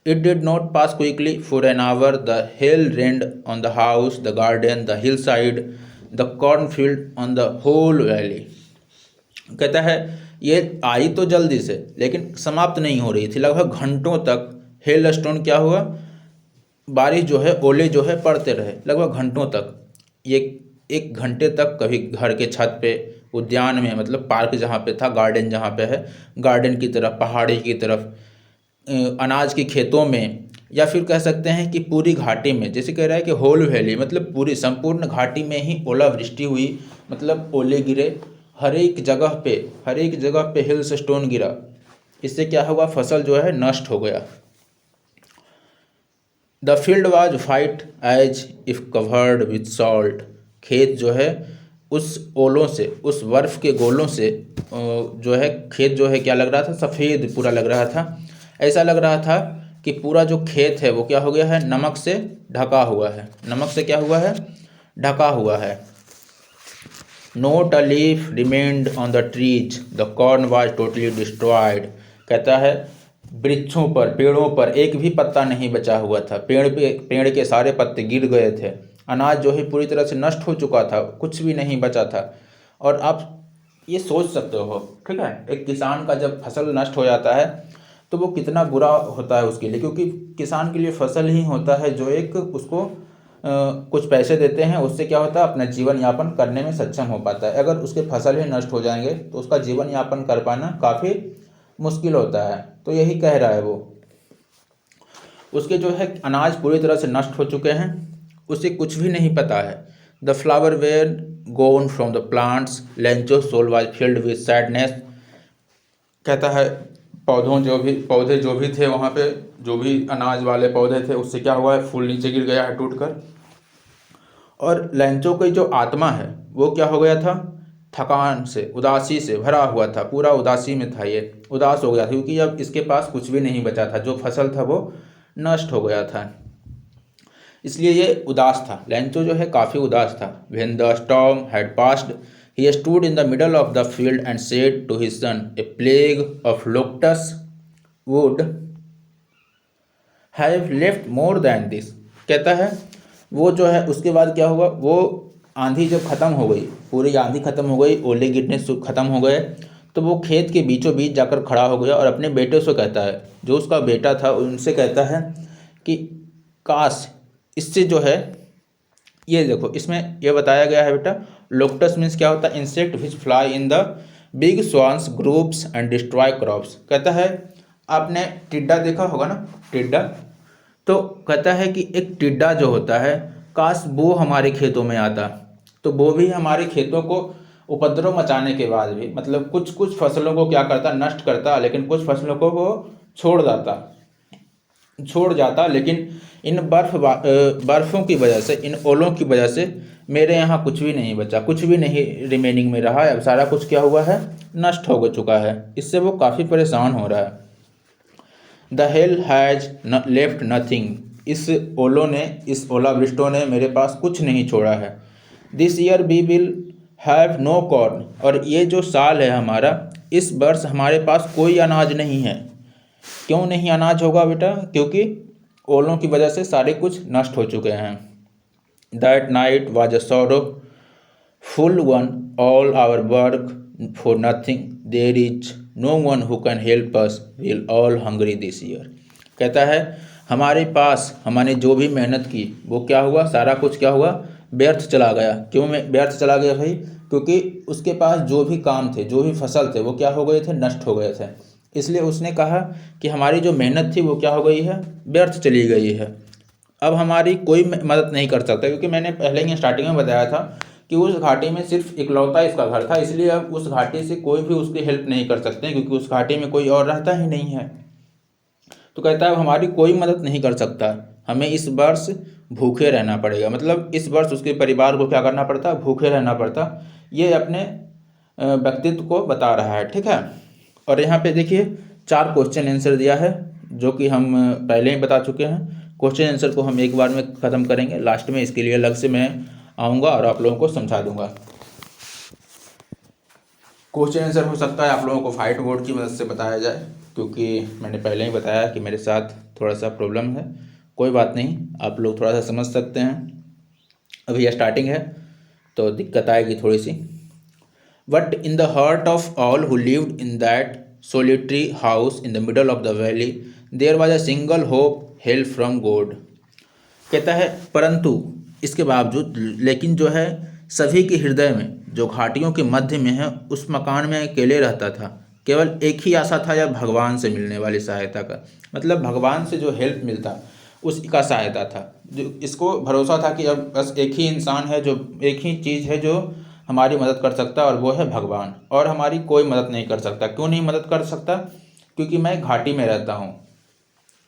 It did not pass quickly for an hour. The hail rained on the house, the garden, the hillside, the cornfield, on the whole valley. कहता है ये आई तो जल्दी से, लेकिन समाप्त नहीं हो रही थी। लगभग घंटों तक हेल स्टोन क्या हुआ, बारिश जो है, ओले जो है पड़ते रहे लगभग घंटों तक। ये 1 घंटे तक कभी घर के छत पे, उद्यान में, मतलब पार्क जहाँ पे था, गार्डन जहाँ पे है, गार्डन की तरफ, पहाड़ी की तरफ, अनाज के खेतों में, या फिर कह सकते हैं कि पूरी घाटी में। जैसे कह रहा है कि होल वैली, मतलब पूरी संपूर्ण घाटी में ही ओलावृष्टि हुई, मतलब ओले गिरे हर एक जगह पे हिल्स स्टोन गिरा। इससे क्या हुआ, फसल जो है नष्ट हो गया। The field was white as if covered with salt. खेत जो है उस ओलों से, उस बर्फ़ के गोलों से जो है खेत जो है क्या लग रहा था, सफ़ेद पूरा लग रहा था। ऐसा लग रहा था कि पूरा जो खेत है वो क्या हो गया है, नमक से ढका हुआ है। नमक से क्या हुआ है, ढका हुआ है। Note a leaf remained on the trees, the corn was totally destroyed. कहता है वृक्षों पर, पेड़ों पर एक भी पत्ता नहीं बचा हुआ था। पेड़ के सारे पत्ते गिर गए थे। अनाज जो है पूरी तरह से नष्ट हो चुका था, कुछ भी नहीं बचा था। और आप ये सोच सकते हो, ठीक है, एक किसान का जब फसल नष्ट हो जाता है तो वो कितना बुरा होता है उसके लिए, क्योंकि किसान के लिए फसल ही होता है जो एक उसको कुछ पैसे देते हैं, उससे क्या होता है, अपना जीवन यापन करने में सक्षम हो पाता है। अगर उसके फसल ही नष्ट हो जाएंगे तो उसका जीवन यापन कर पाना काफ़ी मुश्किल होता है। तो यही कह रहा है वो। उसके जो है अनाज पूरी तरह से नष्ट हो चुके हैं, उसे कुछ भी नहीं पता है। The flower were gone from the plants, Lencho soul was filled with sadness. कहता है पौधे जो भी थे वहाँ पे, जो भी अनाज वाले पौधे थे, उससे क्या हुआ है, फूल नीचे गिर गया है टूटकर। और लेंचो की जो आत्मा है वो क्या हो गया था, थकान से, उदासी से भरा हुआ था, पूरा उदासी में था, ये उदास हो गया था, क्योंकि अब इसके पास कुछ भी नहीं बचा था, जो फसल था वो नष्ट हो गया था, इसलिए ये उदास था। लेंचो जो है काफ़ी उदास था। When the storm had passed he stood in the middle of the field and said to his son, a plague of locusts would have left more than this. कहता है वो जो है उसके बाद क्या हुआ, वो आंधी जब ख़त्म हो गई, पूरी आंधी ख़त्म हो गई, ओले गिरने ख़त्म हो गए, तो वो खेत के बीचों बीच जाकर खड़ा हो गया और अपने बेटे से कहता है, जो उसका बेटा था उनसे कहता है कि काश इससे जो है, ये देखो इसमें ये बताया गया है बेटा, लोकटस मीन्स क्या होता है, insect which fly in the big swans groups and destroy crops. कहता है आपने टिड्डा देखा होगा ना, टिड्डा, तो कहता है कि एक टिड्डा जो होता है, काश वो हमारे खेतों में आता तो वो भी हमारे खेतों को उपद्रव मचाने के बाद भी, मतलब कुछ कुछ फसलों को क्या करता, नष्ट करता, लेकिन कुछ फसलों को वो छोड़ जाता। लेकिन इन बर्फ़ों की वजह से, इन ओलों की वजह से मेरे यहाँ कुछ भी नहीं बचा, कुछ भी नहीं रिमेनिंग में रहा है, अब सारा कुछ क्या हुआ है, नष्ट हो चुका है। इससे वो काफ़ी परेशान हो रहा है। The hail has left nothing, इस ओलावृष्टों ने मेरे पास कुछ नहीं छोड़ा है। This year we will have no corn, और ये जो साल है हमारा, इस वर्ष हमारे पास कोई अनाज नहीं है। क्यों नहीं अनाज होगा बेटा? क्योंकि ओलों की वजह से सारे कुछ नष्ट हो चुके हैं। That night was a sorrowful one, all our work for nothing, there is no one who can help us, we all hungry this year. कहता है हमारे पास हमने जो भी मेहनत की वो क्या हुआ, सारा कुछ क्या हुआ, व्यर्थ चला गया। क्यों में व्यर्थ चला गया भाई? क्योंकि उसके पास जो भी काम थे, जो भी फसल थे, वो क्या हो गए थे, नष्ट हो गए थे। इसलिए उसने कहा कि हमारी जो मेहनत थी वो क्या हो गई है, व्यर्थ चली गई है। अब हमारी कोई मदद नहीं कर सकता, क्योंकि मैंने पहले ही स्टार्टिंग में बताया था कि उस घाटी में सिर्फ इकलौता इसका घर था, इसलिए अब उस घाटी से कोई भी उसकी हेल्प नहीं कर सकते, क्योंकि उस घाटी में कोई और रहता ही नहीं है। तो कहता है हमारी कोई मदद नहीं कर सकता, हमें इस वर्ष भूखे रहना पड़ेगा। मतलब इस वर्ष उसके परिवार को क्या करना पड़ता, भूखे रहना पड़ता। ये अपने व्यक्तित्व को बता रहा है, ठीक है। और यहाँ पे देखिए 4 क्वेश्चन आंसर दिया है, जो कि हम पहले ही बता चुके हैं। क्वेश्चन आंसर को हम एक बार में ख़त्म करेंगे, लास्ट में इसके लिए अलग से मैं आऊँगा और आप लोगों को समझा दूँगा। क्वेश्चन आंसर हो सकता है आप लोगों को व्हाइट बोर्ड की मदद से बताया जाए, क्योंकि मैंने पहले ही बताया कि मेरे साथ थोड़ा सा प्रॉब्लम है। कोई बात नहीं, आप लोग थोड़ा सा समझ सकते हैं। अभी यह स्टार्टिंग है तो दिक्कत आएगी थोड़ी सी। But in the heart of all who lived in that solitary house in the middle of the valley there was a single hope, help from God. कहता है परंतु इसके बावजूद, लेकिन जो है सभी के हृदय में, जो घाटियों के मध्य में है, उस मकान में अकेले रहता था, केवल एक ही आशा था, या भगवान से मिलने वाली सहायता का। मतलब भगवान से जो हेल्प मिलता उसी का सहायता था। जो इसको भरोसा था कि अब बस एक ही इंसान है, जो एक ही चीज़ है जो हमारी मदद कर सकता है, और वो है भगवान। और हमारी कोई मदद नहीं कर सकता। क्यों नहीं मदद कर सकता? क्योंकि मैं घाटी में रहता हूँ,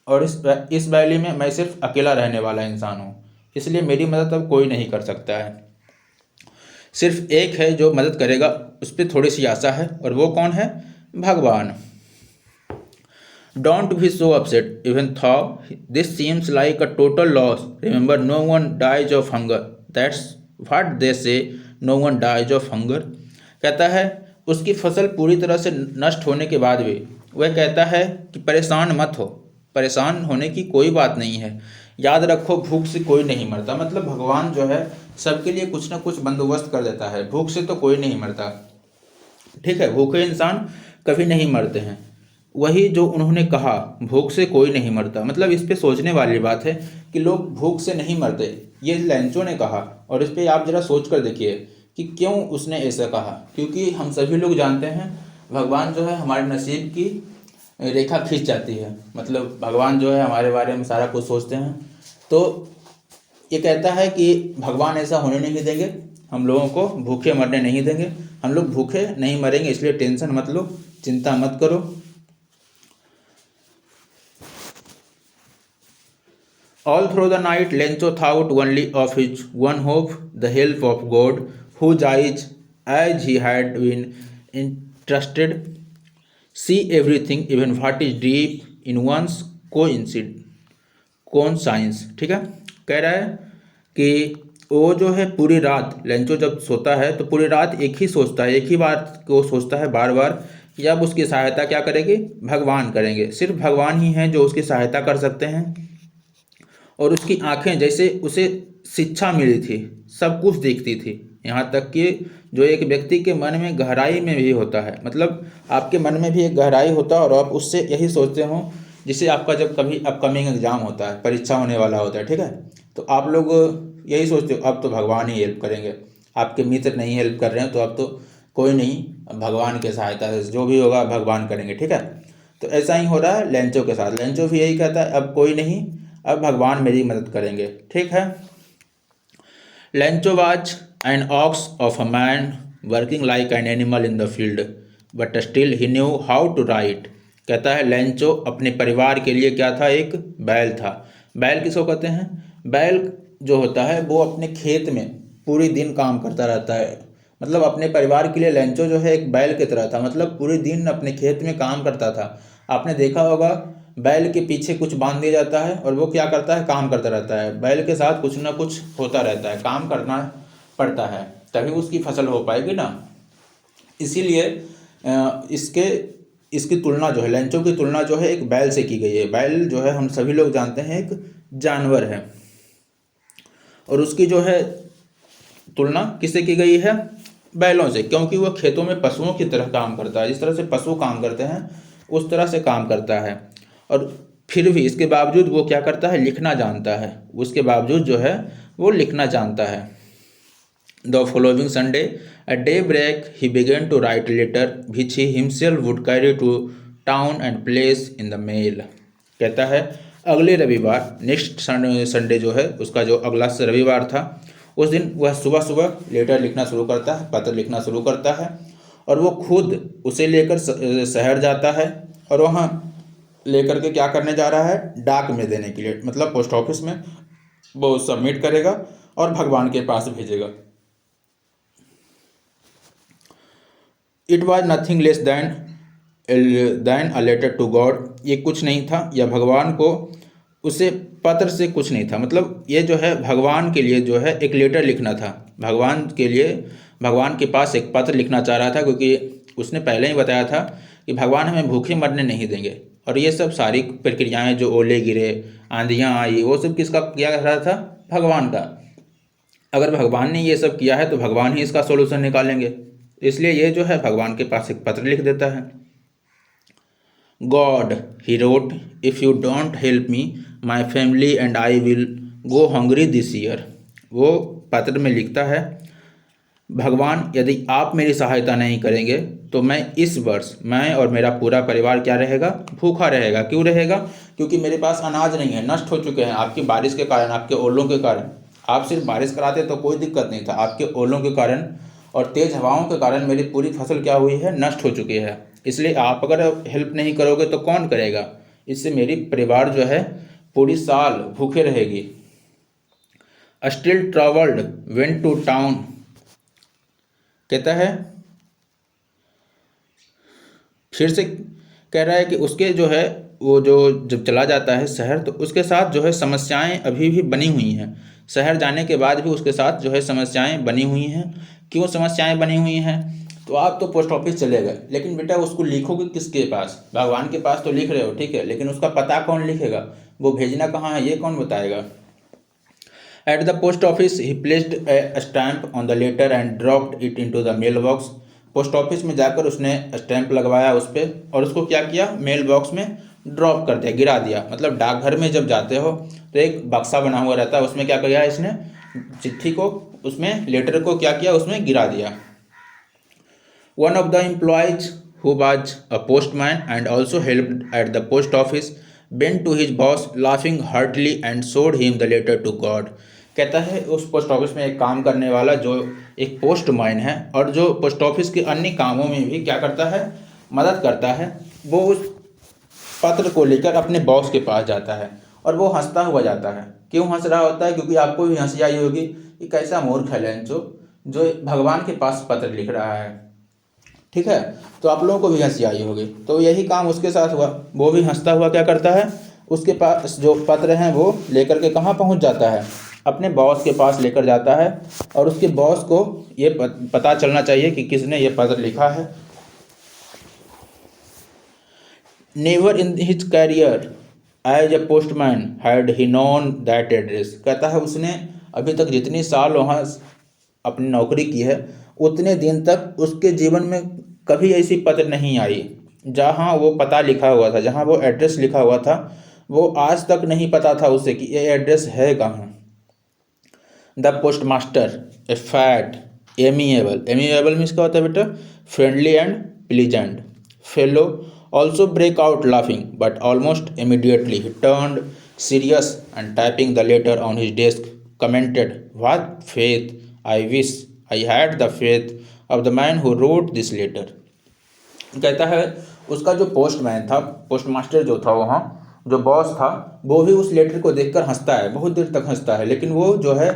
और इस वैली में मैं सिर्फ अकेला रहने वाला इंसान हूँ, इसलिए मेरी मदद अब कोई नहीं कर सकता है। सिर्फ एक है जो मदद करेगा, उस पर थोड़ी सी आशा है, और वो कौन है? भगवान। Don't be so upset even though this seems like a total loss, remember no one dies of hunger, that's what they say, no one dies of hunger. कहता है उसकी फसल पूरी तरह से नष्ट होने के बाद भी वह कहता है कि परेशान मत हो, परेशान होने की कोई बात नहीं है, याद रखो भूख से कोई नहीं मरता। मतलब भगवान जो है सबके लिए कुछ ना कुछ बंदोबस्त कर देता है, भूख से तो कोई नहीं मरता, ठीक है। भूखे इंसान कभी नहीं मरते हैं। वही जो उन्होंने कहा, भूख से कोई नहीं मरता, मतलब इस पे सोचने वाली बात है कि लोग भूख से नहीं मरते, ये लेंचो ने कहा। और इस पे आप जरा सोच कर देखिए कि क्यों उसने ऐसा कहा। क्योंकि हम सभी लोग जानते हैं भगवान जो है हमारे नसीब की रेखा खींच जाती है। मतलब भगवान जो है हमारे बारे में सारा कुछ सोचते हैं। तो ये कहता है कि भगवान ऐसा होने नहीं देंगे, हम लोगों को भूखे मरने नहीं देंगे, हम लोग भूखे नहीं मरेंगे, इसलिए टेंशन मत लो, चिंता मत करो। All through the night, Lencho thought only of his one hope, the help of God, whose eyes, as he had been entrusted, see everything, even what is deep in one's conscience। ठीक है, कह रहा है कि वो जो है पूरी रात, लेंचो जब सोता है तो पूरी रात एक ही सोचता है, एक ही बात को सोचता है बार बार कि अब उसकी सहायता क्या करेगी? भगवान करेंगे। सिर्फ भगवान ही हैं जो उसकी सहायता कर सकते हैं। और उसकी आंखें जैसे उसे शिक्षा मिली थी, सब कुछ देखती थी, यहाँ तक कि जो एक व्यक्ति के मन में गहराई में भी होता है। मतलब आपके मन में भी एक गहराई होता है, और आप उससे यही सोचते हो, जिसे आपका जब कभी अपकमिंग एग्जाम होता है, परीक्षा होने वाला होता है, ठीक है, तो आप लोग यही सोचते हो अब तो भगवान ही हेल्प करेंगे। आपके मित्र नहीं हेल्प कर रहे हैं तो अब तो कोई नहीं, भगवान के सहायता से जो भी होगा भगवान करेंगे, ठीक है। तो ऐसा ही हो रहा है लेंचो के साथ। लेंचो भी यही कहता है अब कोई नहीं, अब भगवान मेरी मदद करेंगे, ठीक है। Lencho was an ox of a man working like an animal in the field, but still he knew how to write. कहता है लेंचो अपने परिवार के लिए क्या था? एक बैल था। बैल किसको कहते हैं? बैल जो होता है वो अपने खेत में पूरी दिन काम करता रहता है। मतलब अपने परिवार के लिए लेंचो जो है एक बैल की तरह था, मतलब पूरे दिन अपने खेत में काम करता था। आपने देखा होगा बैल के पीछे कुछ बांध दिया जाता है और वो क्या करता है, काम करता रहता है। बैल के साथ कुछ ना कुछ होता रहता है, काम करना पड़ता है, तभी उसकी फसल हो पाएगी ना। इसीलिए इसके इसकी तुलना जो है, लंचों की तुलना जो है एक बैल से की गई है। बैल जो है हम सभी लोग जानते हैं एक जानवर है, और उसकी जो है तुलना किससे की गई है, बैलों से, क्योंकि वह खेतों में पशुओं की तरह काम करता है। जिस तरह से पशु काम करते हैं उस तरह से काम करता है। और फिर भी इसके बावजूद वो क्या करता है, लिखना जानता है। उसके बावजूद जो है वो लिखना जानता है। The following Sunday at daybreak he began to write a letter which he himself would carry to town and place in the mail। कहता है अगले रविवार, नेक्स्ट संडे जो है उसका जो अगला रविवार था, उस दिन वह सुबह सुबह लेटर लिखना शुरू करता है, पत्र लिखना शुरू करता है, और वो खुद उसे लेकर शहर जाता है और वहाँ लेकर के क्या करने जा रहा है, डाक में देने के लिए, मतलब पोस्ट ऑफिस में वो सबमिट करेगा और भगवान के पास भेजेगा। It was nothing less than a letter to God. ये कुछ नहीं था, या भगवान को उसे पत्र से कुछ नहीं था। मतलब ये जो है भगवान के लिए जो है एक लेटर लिखना था, भगवान के लिए, भगवान के पास एक पत्र लिखना चाह रहा था, क्योंकि उसने पहले ही बताया था कि भगवान हमें भूखे मरने नहीं देंगे। और ये सब सारी प्रक्रियाएं, जो ओले गिरे, आंधियाँ आई, वो सब किसका किया जा रहा था, भगवान का। अगर भगवान ने ये सब किया है तो भगवान ही इसका सोल्यूशन निकालेंगे। इसलिए ये जो है भगवान के पास एक पत्र लिख देता है। God, he wrote, if you don't help me my family and I will go hungry this year. वो पत्र में लिखता है, भगवान यदि आप मेरी सहायता नहीं करेंगे तो मैं इस वर्ष, मैं और मेरा पूरा परिवार क्या रहेगा, भूखा रहेगा। क्यों रहेगा, क्योंकि मेरे पास अनाज नहीं है, नष्ट हो चुके हैं आपकी बारिश के कारण, आपके ओलों के कारण। आप सिर्फ बारिश कराते तो कोई दिक्कत नहीं था, आपके ओलों के कारण और तेज़ हवाओं के कारण मेरी पूरी फसल क्या हुई है, नष्ट हो चुकी है। इसलिए आप अगर हेल्प नहीं करोगे तो कौन करेगा, इससे मेरी परिवार जो है पूरी साल भूखे रहेगी। Still travelled, went to town. कहता है, फिर से कह रहा है कि उसके जो है वो जो जब चला जाता है शहर, तो उसके साथ जो है समस्याएं अभी भी बनी हुई हैं। शहर जाने के बाद भी उसके साथ जो है समस्याएं बनी हुई हैं। क्यों समस्याएं बनी हुई हैं, तो आप तो पोस्ट ऑफिस चले गए, लेकिन बेटा उसको लिखोगे किसके पास, भगवान के पास तो लिख रहे हो, ठीक है, लेकिन उसका पता कौन लिखेगा, वो भेजना कहाँ है, ये कौन बताएगा। At the post office he placed a stamp on the letter and dropped it into the mail box. Post office में जाकर उसने स्टैंप लगवाया उस पर, और उसको क्या किया, मेल बॉक्स में ड्रॉप कर दिया, गिरा दिया। मतलब डाकघर में जब जाते हो तो एक बक्सा बना हुआ रहता है, उसमें क्या किया इसने, चिट्ठी को, उसमें लेटर को क्या किया, उसमें गिरा दिया। One of the employees who was a postman and also helped at the post office went to his boss laughing heartily and showed him the letter to God. कहता है उस पोस्ट ऑफिस में एक काम करने वाला जो एक पोस्टमैन है और जो पोस्ट ऑफिस के अन्य कामों में भी क्या करता है, मदद करता है, वो उस पत्र को लेकर अपने बॉस के पास जाता है और वो हंसता हुआ जाता है। क्यों हंस रहा होता है, क्योंकि आपको भी हंसी आई होगी कि कैसा मूर्ख है लेंचो जो भगवान के पास पत्र लिख रहा है, ठीक है, तो आप लोगों को भी हंसी आई होगी। तो यही काम उसके साथ हुआ, वो भी हंसता हुआ क्या करता है, उसके पास जो पत्र हैं वो लेकर के कहाँ पहुँच जाता है, अपने बॉस के पास लेकर जाता है। और उसके बॉस को ये पता चलना चाहिए कि किसने ये पत्र लिखा है। Never in his career as a postman had he known that address. कहता है उसने अभी तक जितनी साल वहाँ अपनी नौकरी की है, उतने दिन तक उसके जीवन में कभी ऐसी पत्र नहीं आई जहाँ वो पता लिखा हुआ था, जहाँ वो एड्रेस लिखा हुआ था, वो आज तक नहीं पता था उसे कि ये एड्रेस है कहाँ। The post master A fat amiable, amiable means क्या होता है बेटा, friendly and pleasant fellow also break out laughing, but almost immediately he turned serious and typing the letter on his desk commented, what faith, I wish I had the faith of the man who wrote this letter। कहता है उसका जो postman था, postmaster जो था वहाँ, जो boss था, वो भी उस लेटर को देखकर हंसता है, बहुत देर तक हंसता है, लेकिन वो जो है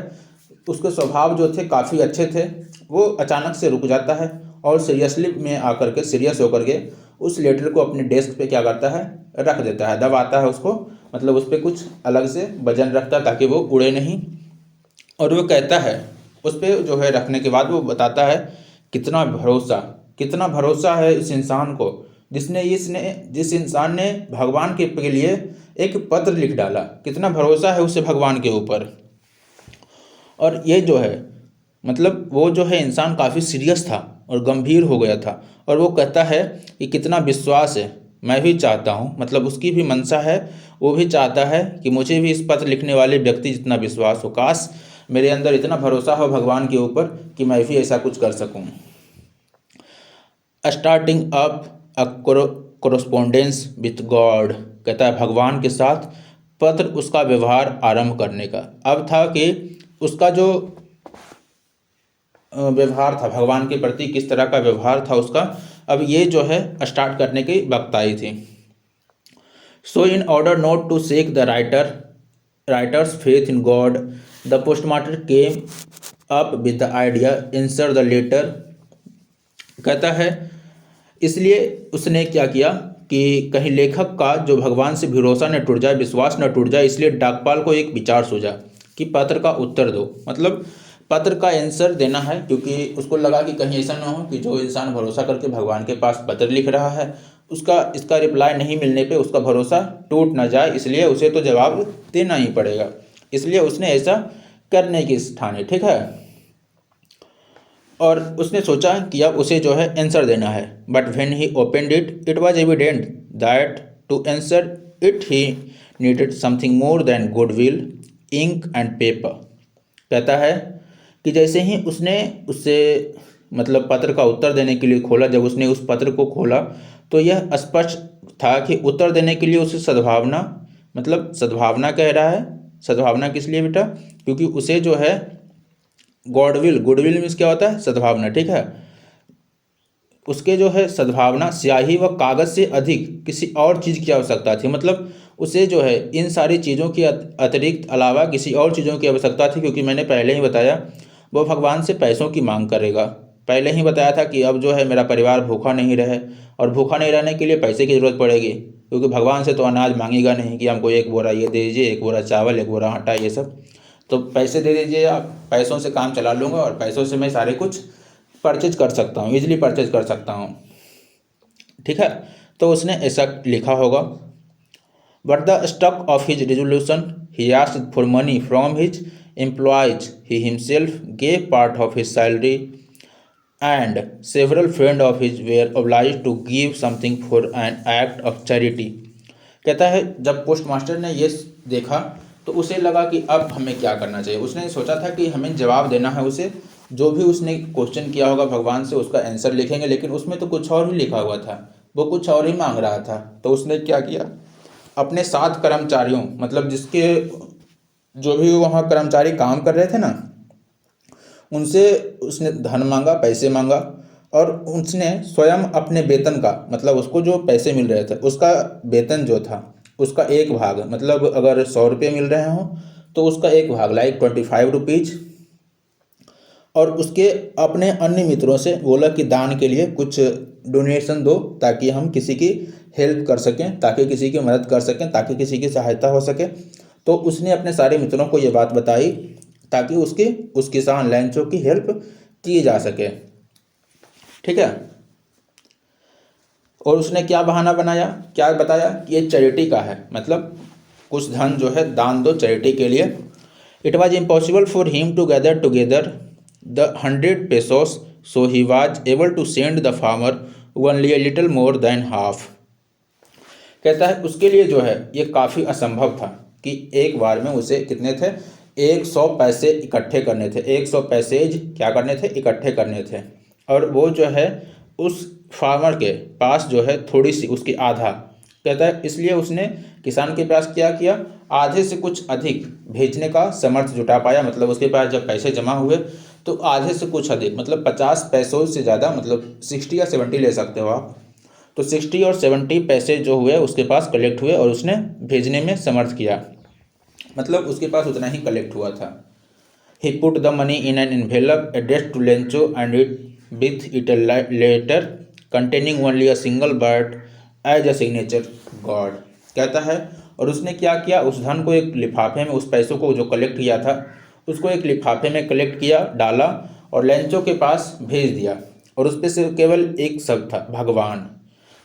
उसके स्वभाव जो थे काफ़ी अच्छे थे, वो अचानक से रुक जाता है और सीरियसली में आकर के, सीरियस होकर के उस लेटर को अपने डेस्क पे क्या करता है, रख देता है, दबाता है उसको, मतलब उस पर कुछ अलग से वजन रखता है ताकि वो उड़े नहीं। और वो कहता है, उस पर जो है रखने के बाद वो बताता है कितना भरोसा है इस इंसान को, जिस इंसान ने भगवान के लिए एक पत्र लिख डाला, कितना भरोसा है उसे भगवान के ऊपर। और ये जो है मतलब वो जो है इंसान काफ़ी सीरियस था और गंभीर हो गया था। और वो कहता है कि कितना विश्वास है, मैं भी चाहता हूँ, मतलब उसकी भी मंशा है, वो भी चाहता है कि मुझे भी इस पत्र लिखने वाले व्यक्ति जितना विश्वास हो, काश मेरे अंदर इतना भरोसा हो भगवान के ऊपर कि मैं भी ऐसा कुछ कर सकूँ। Starting up a correspondence with God, कहता है भगवान के साथ पत्र उसका व्यवहार आरंभ करने का। अब था कि उसका जो व्यवहार था भगवान के प्रति, किस तरह का व्यवहार था उसका, अब ये जो है स्टार्ट करने की वक्त आई थी। So in order not to shake the writer's faith in God, the postmaster came up with the idea answer the letter, कहता है इसलिए उसने क्या किया कि कहीं लेखक का जो भगवान से भरोसा न टूट जाए, विश्वास न टूट जाए, इसलिए डाकपाल को एक विचार सूझा कि पत्र का उत्तर दो, मतलब पत्र का आंसर देना है, क्योंकि उसको लगा कि कहीं ऐसा ना हो कि जो इंसान भरोसा करके भगवान के पास पत्र लिख रहा है इसका रिप्लाई नहीं मिलने पे उसका भरोसा टूट ना जाए, इसलिए उसे तो जवाब देना ही पड़ेगा। इसलिए उसने ऐसा करने की ठानी, ठीक है। और उसने सोचा कि अब उसे जो है आंसर देना है। But when he opened it was evident that to answer it he needed something more than goodwill, ink and paper. कहता है कि जैसे ही उसने उससे मतलब पत्र का उत्तर देने के लिए खोला, जब उसने उस पत्र को खोला तो यह स्पष्ट था कि उत्तर देने के लिए उसे सद्भावना, मतलब सद्भावना कह रहा है। सद्भावना किस लिए बेटा? क्योंकि उसे जो है गुडविल मीन्स क्या होता है? सद्भावना, ठीक है। उसके जो है सद्भावना, स्याही व कागज़ से अधिक किसी और चीज़ की आवश्यकता थी, मतलब उसे जो है इन सारी चीज़ों के अतिरिक्त अलावा किसी और चीज़ों की आवश्यकता थी, क्योंकि मैंने पहले ही बताया वो भगवान से पैसों की मांग करेगा। पहले ही बताया था कि अब जो है मेरा परिवार भूखा नहीं रहे, और भूखा नहीं रहने के लिए पैसे की ज़रूरत पड़ेगी, क्योंकि भगवान से तो अनाज मांगेगा नहीं कि हमको एक बोरा ये दे दीजिए, एक बोरा चावल, एक बोरा आटा, ये सब तो पैसे दे दीजिए आप, पैसों से काम चला लूँगा और पैसों से मैं सारे कुछ परचेज कर सकता हूँ, ईजिली परचेज कर सकता हूँ, ठीक है। तो उसने ऐसा लिखा होगा। But the stock of his resolution he asked for money from his employees, he himself gave part of his salary and several friends of his were obliged to give something for an act of charity। कहता है जब postmaster ने ये देखा तो उसे लगा कि अब हमें क्या करना चाहिए। उसने सोचा था कि हमें जवाब देना है उसे, जो भी उसने क्वेश्चन किया होगा भगवान से उसका आंसर लिखेंगे, लेकिन उसमें तो कुछ और ही लिखा हुआ था, वो कुछ और ही मांग रहा था। तो उसने क्या किया, अपने 7 कर्मचारियों, मतलब जिसके जो भी वहाँ कर्मचारी काम कर रहे थे ना, उनसे उसने धन मांगा, पैसे मांगा, और उसने स्वयं अपने वेतन का, मतलब उसको जो पैसे मिल रहे थे उसका वेतन जो था उसका एक भाग, मतलब अगर 100 रुपये मिल रहे हों तो उसका एक भाग लाइक 25 रुपीज़, और उसके अपने अन्य मित्रों से बोला कि दान के लिए कुछ डोनेशन दो ताकि हम किसी की हेल्प कर सकें, ताकि किसी की मदद कर सकें, ताकि किसी की सहायता हो सके। तो उसने अपने सारे मित्रों को ये बात बताई ताकि उस किसान लैंचो की हेल्प की जा सके, ठीक है। और उसने क्या बहाना बनाया, क्या बताया कि ये चैरिटी का है, मतलब कुछ धन जो है दान दो चैरिटी के लिए। It was impossible for him to gather together the 100 pesos, so he was able to send the farmer only a little more than half. कहता है उसके लिए जो है ये काफ़ी असंभव था कि एक बार में उसे कितने थे, 100 पैसे इकट्ठे करने थे, 100 पैसेज क्या करने थे, इकट्ठे करने थे। और वो जो है उस फार्मर के पास जो है थोड़ी सी उसकी आधा, कहता है इसलिए उसने किसान के पास क्या किया, आधे से कुछ अधिक भेजने का समर्थ जुटा पाया। मतलब उसके पास जब पैसे जमा हुए तो आधे से कुछ अधिक, मतलब 50 पैसों से ज़्यादा, मतलब 60 या 70 ले सकते हो आप, तो 60 और 70 पैसे जो हुए उसके पास कलेक्ट हुए और उसने भेजने में समर्थ किया, मतलब उसके पास उतना ही कलेक्ट हुआ था। He put the money in an envelope addressed to Lencho and it with it letter containing only a single bird as a signature god। कहता है और उसने क्या किया, उस धन को एक लिफाफे में, उस पैसों को जो कलेक्ट किया था उसको एक लिफाफे में कलेक्ट किया, डाला और लेंचो के पास भेज दिया। और उस पर से केवल एक शब्द था, भगवान।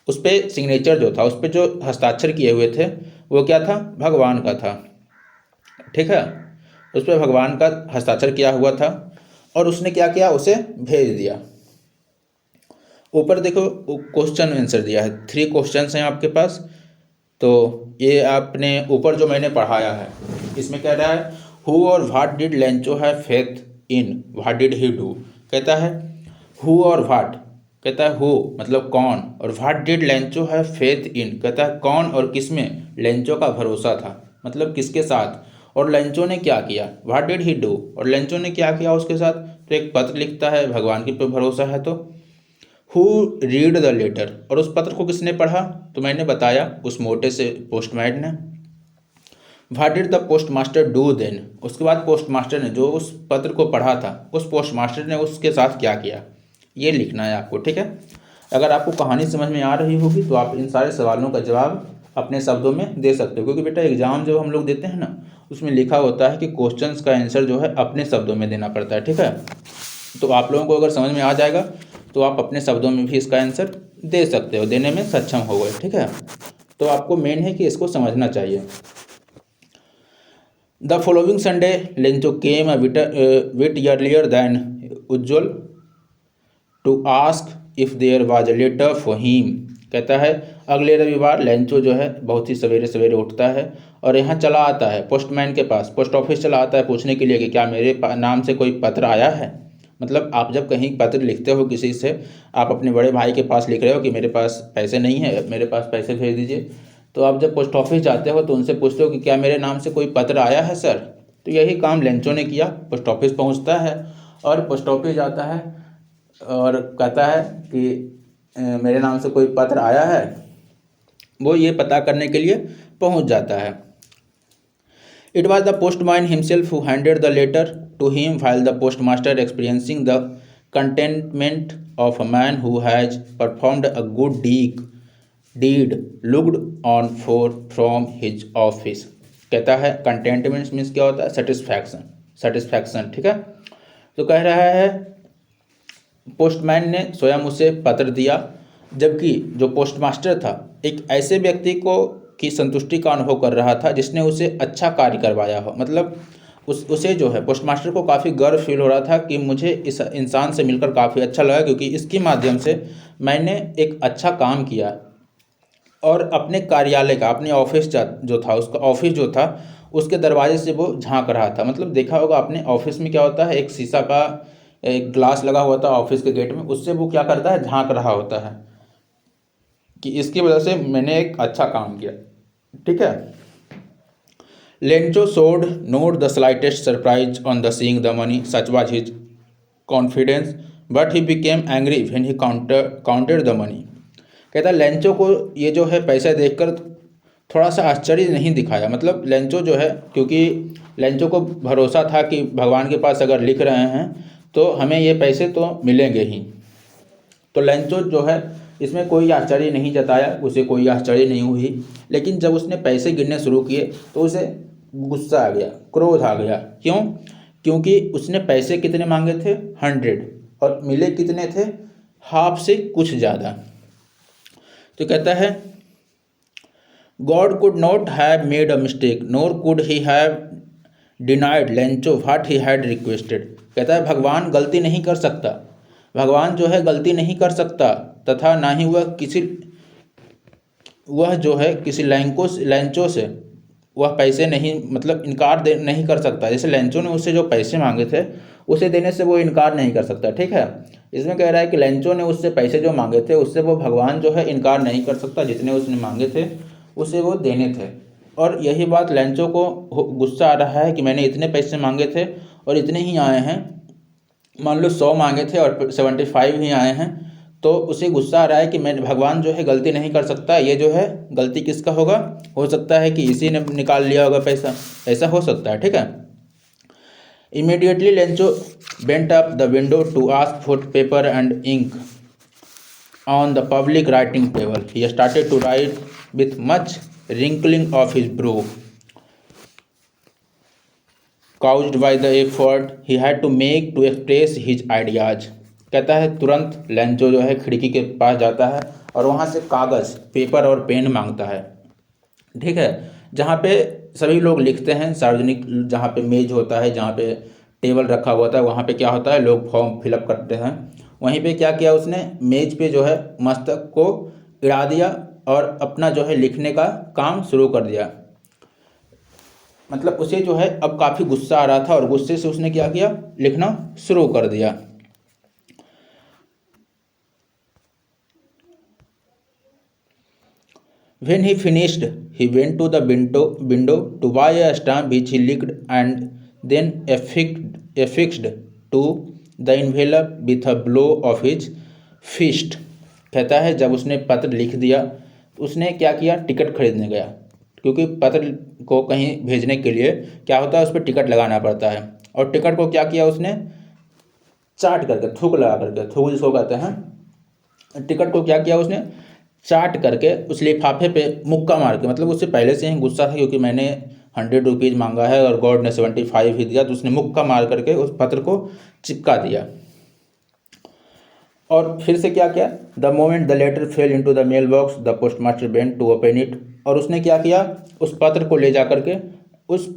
उस पर सिग्नेचर जो था, उस पर जो हस्ताक्षर किए हुए थे वो क्या था, भगवान का था। ठीक है, उस पर भगवान का हस्ताक्षर किया हुआ था और उसने क्या किया, उसे भेज दिया। ऊपर देखो क्वेश्चन आंसर दिया है, 3 क्वेश्चंस हैं आपके पास। तो ये आपने ऊपर जो मैंने पढ़ाया है इसमें कह रहा है हु और what did Lencho have faith in, what did he do. कहता है हु और व्हाट, कहता है हु मतलब कौन, और what did Lencho have faith in, कहता है कौन और किस में लेंचो का भरोसा था, मतलब किसके साथ, और लेंचो ने क्या किया, व्हाट डिड ही डू, और लेंचो ने क्या किया उसके साथ। तो एक पत्र लिखता है, भगवान के पे भरोसा है। तो हु रीड द लेटर, और उस पत्र को किसने पढ़ा, तो मैंने बताया उस मोटे से पोस्टमैन ने। What did the post master do then, उसके बाद पोस्ट मास्टर ने जो उस पत्र को पढ़ा था उस पोस्ट मास्टर ने उसके साथ क्या किया, ये लिखना है आपको। ठीक है, अगर आपको कहानी समझ में आ रही होगी तो आप इन सारे सवालों का जवाब अपने शब्दों में दे सकते हो, क्योंकि बेटा एग्जाम जब हम लोग देते हैं ना उसमें लिखा होता है कि क्वेश्चंस का आंसर जो है अपने शब्दों में देना पड़ता है। ठीक है, तो आप लोगों को अगर समझ में आ जाएगा तो आप अपने शब्दों में भी इसका आंसर दे सकते हो, देने में सक्षम हो गए। ठीक है, तो आपको मेन है कि इसको समझना चाहिए। The following Sunday Lencho came a bit earlier than usual to ask if there was a letter for him. कहता है अगले रविवार लेंचो जो है बहुत ही सवेरे सवेरे उठता है और यहाँ चला आता है पोस्टमैन के पास, पोस्ट ऑफिस चला आता है पूछने के लिए कि क्या मेरे नाम से कोई पत्र आया है। मतलब आप जब कहीं पत्र लिखते हो किसी से, आप अपने बड़े भाई के पास लिख रहे हो कि मेरे पास पैसे नहीं है, मेरे पास पैसे भेज दीजिए, तो आप जब पोस्ट ऑफिस जाते हो तो उनसे पूछते हो कि क्या मेरे नाम से कोई पत्र आया है सर। तो यही काम लेंचो ने किया, पोस्ट ऑफिस पहुंचता है और पोस्ट ऑफिस जाता है और कहता है कि मेरे नाम से कोई पत्र आया है, वो ये पता करने के लिए पहुंच जाता है। It was the postman himself who handed the letter to him, while the postmaster, experiencing the contentment of a man who has performed a good deed, looked on for from his office। कहता है contentment means क्या होता है, satisfaction. ठीक है, तो कह रहा है पोस्टमैन ने स्वयं उसे पत्र दिया, जबकि जो पोस्टमास्टर था एक ऐसे व्यक्ति को की संतुष्टि का अनुभव कर रहा था जिसने उसे अच्छा कार्य करवाया हो। मतलब उसे जो है पोस्टमास्टर को काफ़ी गर्व फील हो रहा था कि मुझे इस इंसान से मिलकर काफ़ी अच्छा लगा, क्योंकि इसके माध्यम से मैंने एक अच्छा काम किया। और अपने कार्यालय का, अपने ऑफिस जो था, उसका ऑफिस जो था उसके दरवाजे से वो झांक रहा था। मतलब देखा होगा अपने ऑफिस में क्या होता है, एक शीशा का एक ग्लास लगा हुआ था ऑफिस के गेट में, उससे वो क्या करता है, झांक रहा होता है कि इसकी वजह से मैंने एक अच्छा काम किया। ठीक है, Lencho showed note the slightest surprise on the seeing the money, such was his confidence, but he became angry when he counted the money. कहता लेंचो को ये जो है पैसा देखकर थोड़ा सा आश्चर्य नहीं दिखाया। मतलब लेंचो जो है, क्योंकि लेंचो को भरोसा था कि भगवान के पास अगर लिख रहे हैं तो हमें ये पैसे तो मिलेंगे ही, तो लेंचो जो है इसमें कोई आश्चर्य नहीं जताया, उसे कोई आश्चर्य नहीं हुई। लेकिन जब उसने पैसे गिनने शुरू किए तो उसे गुस्सा आ गया, क्रोध आ गया। क्यों? क्योंकि उसने पैसे कितने मांगे थे, 100, और मिले कितने थे, हाफ से कुछ ज़्यादा। तो कहता है God could not have made a mistake NOR could he have denied Lencho what he had requested. कहता है भगवान गलती नहीं कर सकता, भगवान जो है गलती नहीं कर सकता, तथा ना ही वह जो है किसी लेंचो से वह पैसे नहीं, मतलब इनकार नहीं कर सकता। जैसे लेंचो ने उससे जो पैसे मांगे थे उसे देने से वो इनकार नहीं कर सकता। ठीक है, इसमें कह रहा है कि लेंचो ने उससे पैसे जो मांगे थे उससे वो भगवान जो है इनकार नहीं कर सकता, जितने उसने मांगे थे उसे वो देने थे। और यही बात लेंचो को गुस्सा आ रहा है कि मैंने इतने पैसे मांगे थे और इतने ही आए हैं, मान लो 100 मांगे थे और 75 ही आए हैं, तो उसे गुस्सा आ रहा है कि मैं भगवान जो है गलती नहीं कर सकता, ये जो है गलती किसका होगा, हो सकता है कि इसी ने निकाल लिया होगा पैसा, ऐसा हो सकता है। ठीक है, immediately Lencho went up the window to ask for paper and ink on the public writing table. He started to write with much wrinkling of his brow, caused by the effort he had to make to express his ideas. कहता है तुरंत Lencho जो है खिड़की के पास जाता है और वहाँ से कागज़, पेपर और पेन मांगता है। ठीक है, जहाँ पे सभी लोग लिखते हैं, सार्वजनिक जहाँ पे मेज होता है, जहाँ पे टेबल रखा हुआ होता है, वहाँ पे क्या होता है, लोग फॉर्म फिलअप करते हैं। वहीं पे क्या किया उसने, मेज पे जो है मस्तक को गिरा दिया और अपना जो है लिखने का काम शुरू कर दिया। मतलब उसे जो है अब काफ़ी गुस्सा आ रहा था और गुस्से से उसने क्या किया, लिखना शुरू कर दिया। When he finished, he went to the window to buy a stamp which he licked and then affixed to the envelope with a blow of his fist. कहता है जब उसने पत्र लिख दिया, उसने क्या किया, टिकट खरीदने गया, क्योंकि पत्र को कहीं भेजने के लिए क्या होता है, उस पर टिकट लगाना पड़ता है। और टिकट को क्या किया उसने, चाट करके, थूक लगा करके, थूक जिसको कहते हैं, टिकट को क्या किया उसने, चाट करके उस लिफाफे पे मुक्का मार के, मतलब उससे पहले से ही गुस्सा था क्योंकि मैंने 100 रुपीज़ मांगा है और गॉड ने 75 ही दिया, तो उसने मुक्का मार करके उस पत्र को चिपका दिया। और फिर से क्या किया, the moment the letter fell into the mail box the post master went to open it, और उसने क्या किया, उस पत्र को ले जा करके उस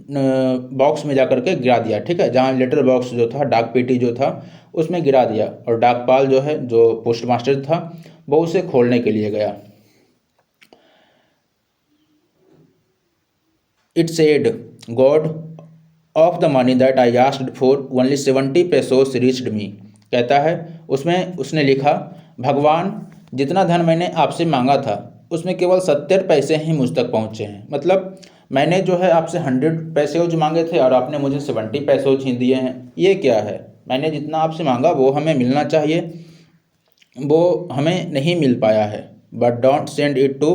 बॉक्स में जा करके गिरा दिया। ठीक है, जहाँ लेटर बॉक्स जो था, डाक पेटी जो था, उसमें गिरा दिया और डाकपाल जो है, जो पोस्ट मास्टर था, वो उसे खोलने के लिए गया। It said, God of the money that I asked for only 70 pesos reached me. कहता है उसमें उसने लिखा, भगवान, जितना धन मैंने आपसे मांगा था उसमें केवल 70 पैसे ही मुझ तक पहुँचे हैं। मतलब मैंने जो है आपसे 100 पैसे मांगे थे और आपने मुझे 70 पैसे ही दिए हैं। ये क्या है, मैंने जितना आपसे मांगा वो हमें मिलना चाहिए, वो हमें नहीं मिल पाया है। But don't send it to,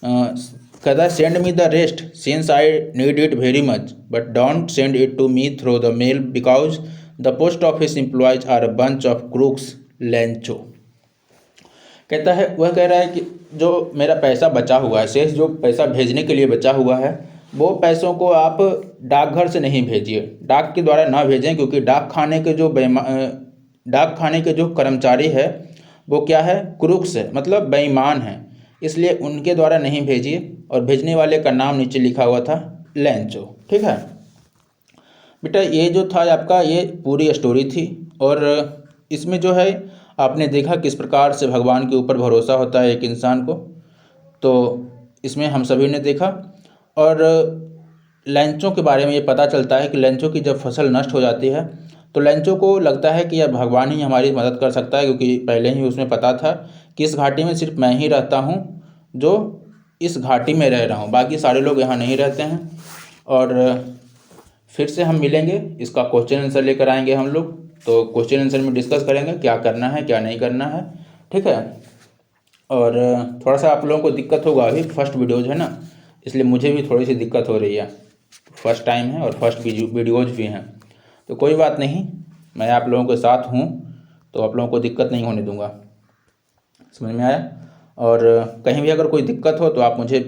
कहता है send me the rest since I need it very much, but don't send it to me through the mail because the post office employees are a bunch of crooks Lencho. कहता है, वह कह रहा है कि जो मेरा पैसा बचा हुआ है, शेष जो पैसा भेजने के लिए बचा हुआ है, वो पैसों को आप डाकघर से नहीं भेजिए, डाक के द्वारा ना भेजें, क्योंकि डाक खाने के जो कर्मचारी है वो क्या है, क्रूक्स है, मतलब बेईमान है, इसलिए उनके द्वारा नहीं भेजिए। और भेजने वाले का नाम नीचे लिखा हुआ था, लेंचो। ठीक है बेटा, ये जो था आपका, ये पूरी स्टोरी थी और इसमें जो है आपने देखा किस प्रकार से भगवान के ऊपर भरोसा होता है एक इंसान को, तो इसमें हम सभी ने देखा। और लेंचों के बारे में ये पता चलता है कि लेंचों की जब फसल नष्ट हो जाती है तो लेंचों को लगता है कि यह भगवान ही हमारी मदद कर सकता है, क्योंकि पहले ही उसमें पता था कि इस घाटी में सिर्फ मैं ही रहता हूँ जो इस घाटी में रह रहा हूँ, बाकी सारे लोग यहाँ नहीं रहते हैं। और फिर से हम मिलेंगे, इसका क्वेश्चन आंसर लेकर आएंगे हम लोग, तो क्वेश्चन आंसर में डिस्कस करेंगे क्या करना है क्या नहीं करना है। ठीक है, और थोड़ा सा आप लोगों को दिक्कत होगा, अभी फर्स्ट वीडियोज़ है ना, इसलिए मुझे भी थोड़ी सी दिक्कत हो रही है, फर्स्ट टाइम है और फर्स्ट वीडियोज़ भी हैं, तो कोई बात नहीं, मैं आप लोगों के साथ हूँ, तो आप लोगों को दिक्कत नहीं होने दूंगा। समझ में आया? और कहीं भी अगर कोई दिक्कत हो तो आप मुझे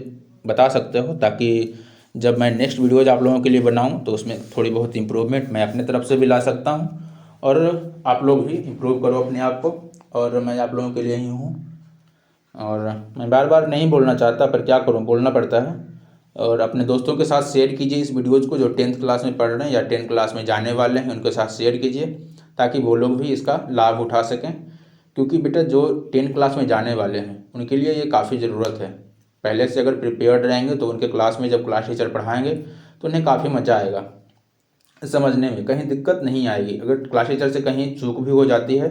बता सकते हो, ताकि जब मैं नेक्स्ट वीडियोज़ आप लोगों के लिए बनाऊं तो उसमें थोड़ी बहुत इम्प्रूवमेंट मैं अपने तरफ से भी ला सकता हूं, और आप लोग भी इम्प्रूव करो अपने आप को, और मैं आप लोगों के लिए ही हूँ। और मैं बार बार नहीं बोलना चाहता, पर क्या करूँ, बोलना पड़ता है। और अपने दोस्तों के साथ शेयर कीजिए इस वीडियोज़ को, जो 10th क्लास में पढ़ रहे हैं या 10th क्लास में जाने वाले हैं, उनके साथ शेयर कीजिए ताकि वो लोग भी इसका लाभ उठा सकें। क्योंकि बेटा जो 10th क्लास में जाने वाले हैं उनके लिए ये काफ़ी ज़रूरत है। पहले से अगर प्रिपेयर्ड रहेंगे तो उनके क्लास में जब क्लास टीचर पढ़ाएंगे तो उन्हें काफ़ी मज़ा आएगा समझने में, कहीं दिक्कत नहीं आएगी। अगर क्लास टीचर से कहीं चूक भी हो जाती है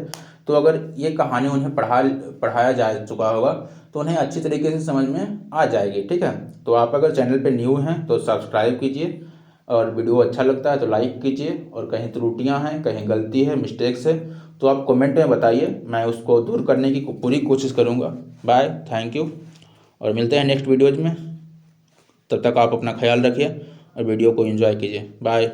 तो अगर ये कहानी उन्हें पढ़ाया जा चुका होगा तो उन्हें अच्छी तरीके से समझ में आ जाएगी। ठीक है, तो आप अगर चैनल पे न्यू हैं तो सब्सक्राइब कीजिए, और वीडियो अच्छा लगता है तो लाइक कीजिए, और कहीं त्रुटियां हैं, कहीं गलती है, मिस्टेक्स है, तो आप कमेंट में बताइए, मैं उसको दूर करने की पूरी कोशिश करूँगा। बाय, थैंक यू, और मिलते हैं नेक्स्ट वीडियोज़ में। तब तक आप अपना ख्याल रखिए और वीडियो को एंजॉय कीजिए। बाय।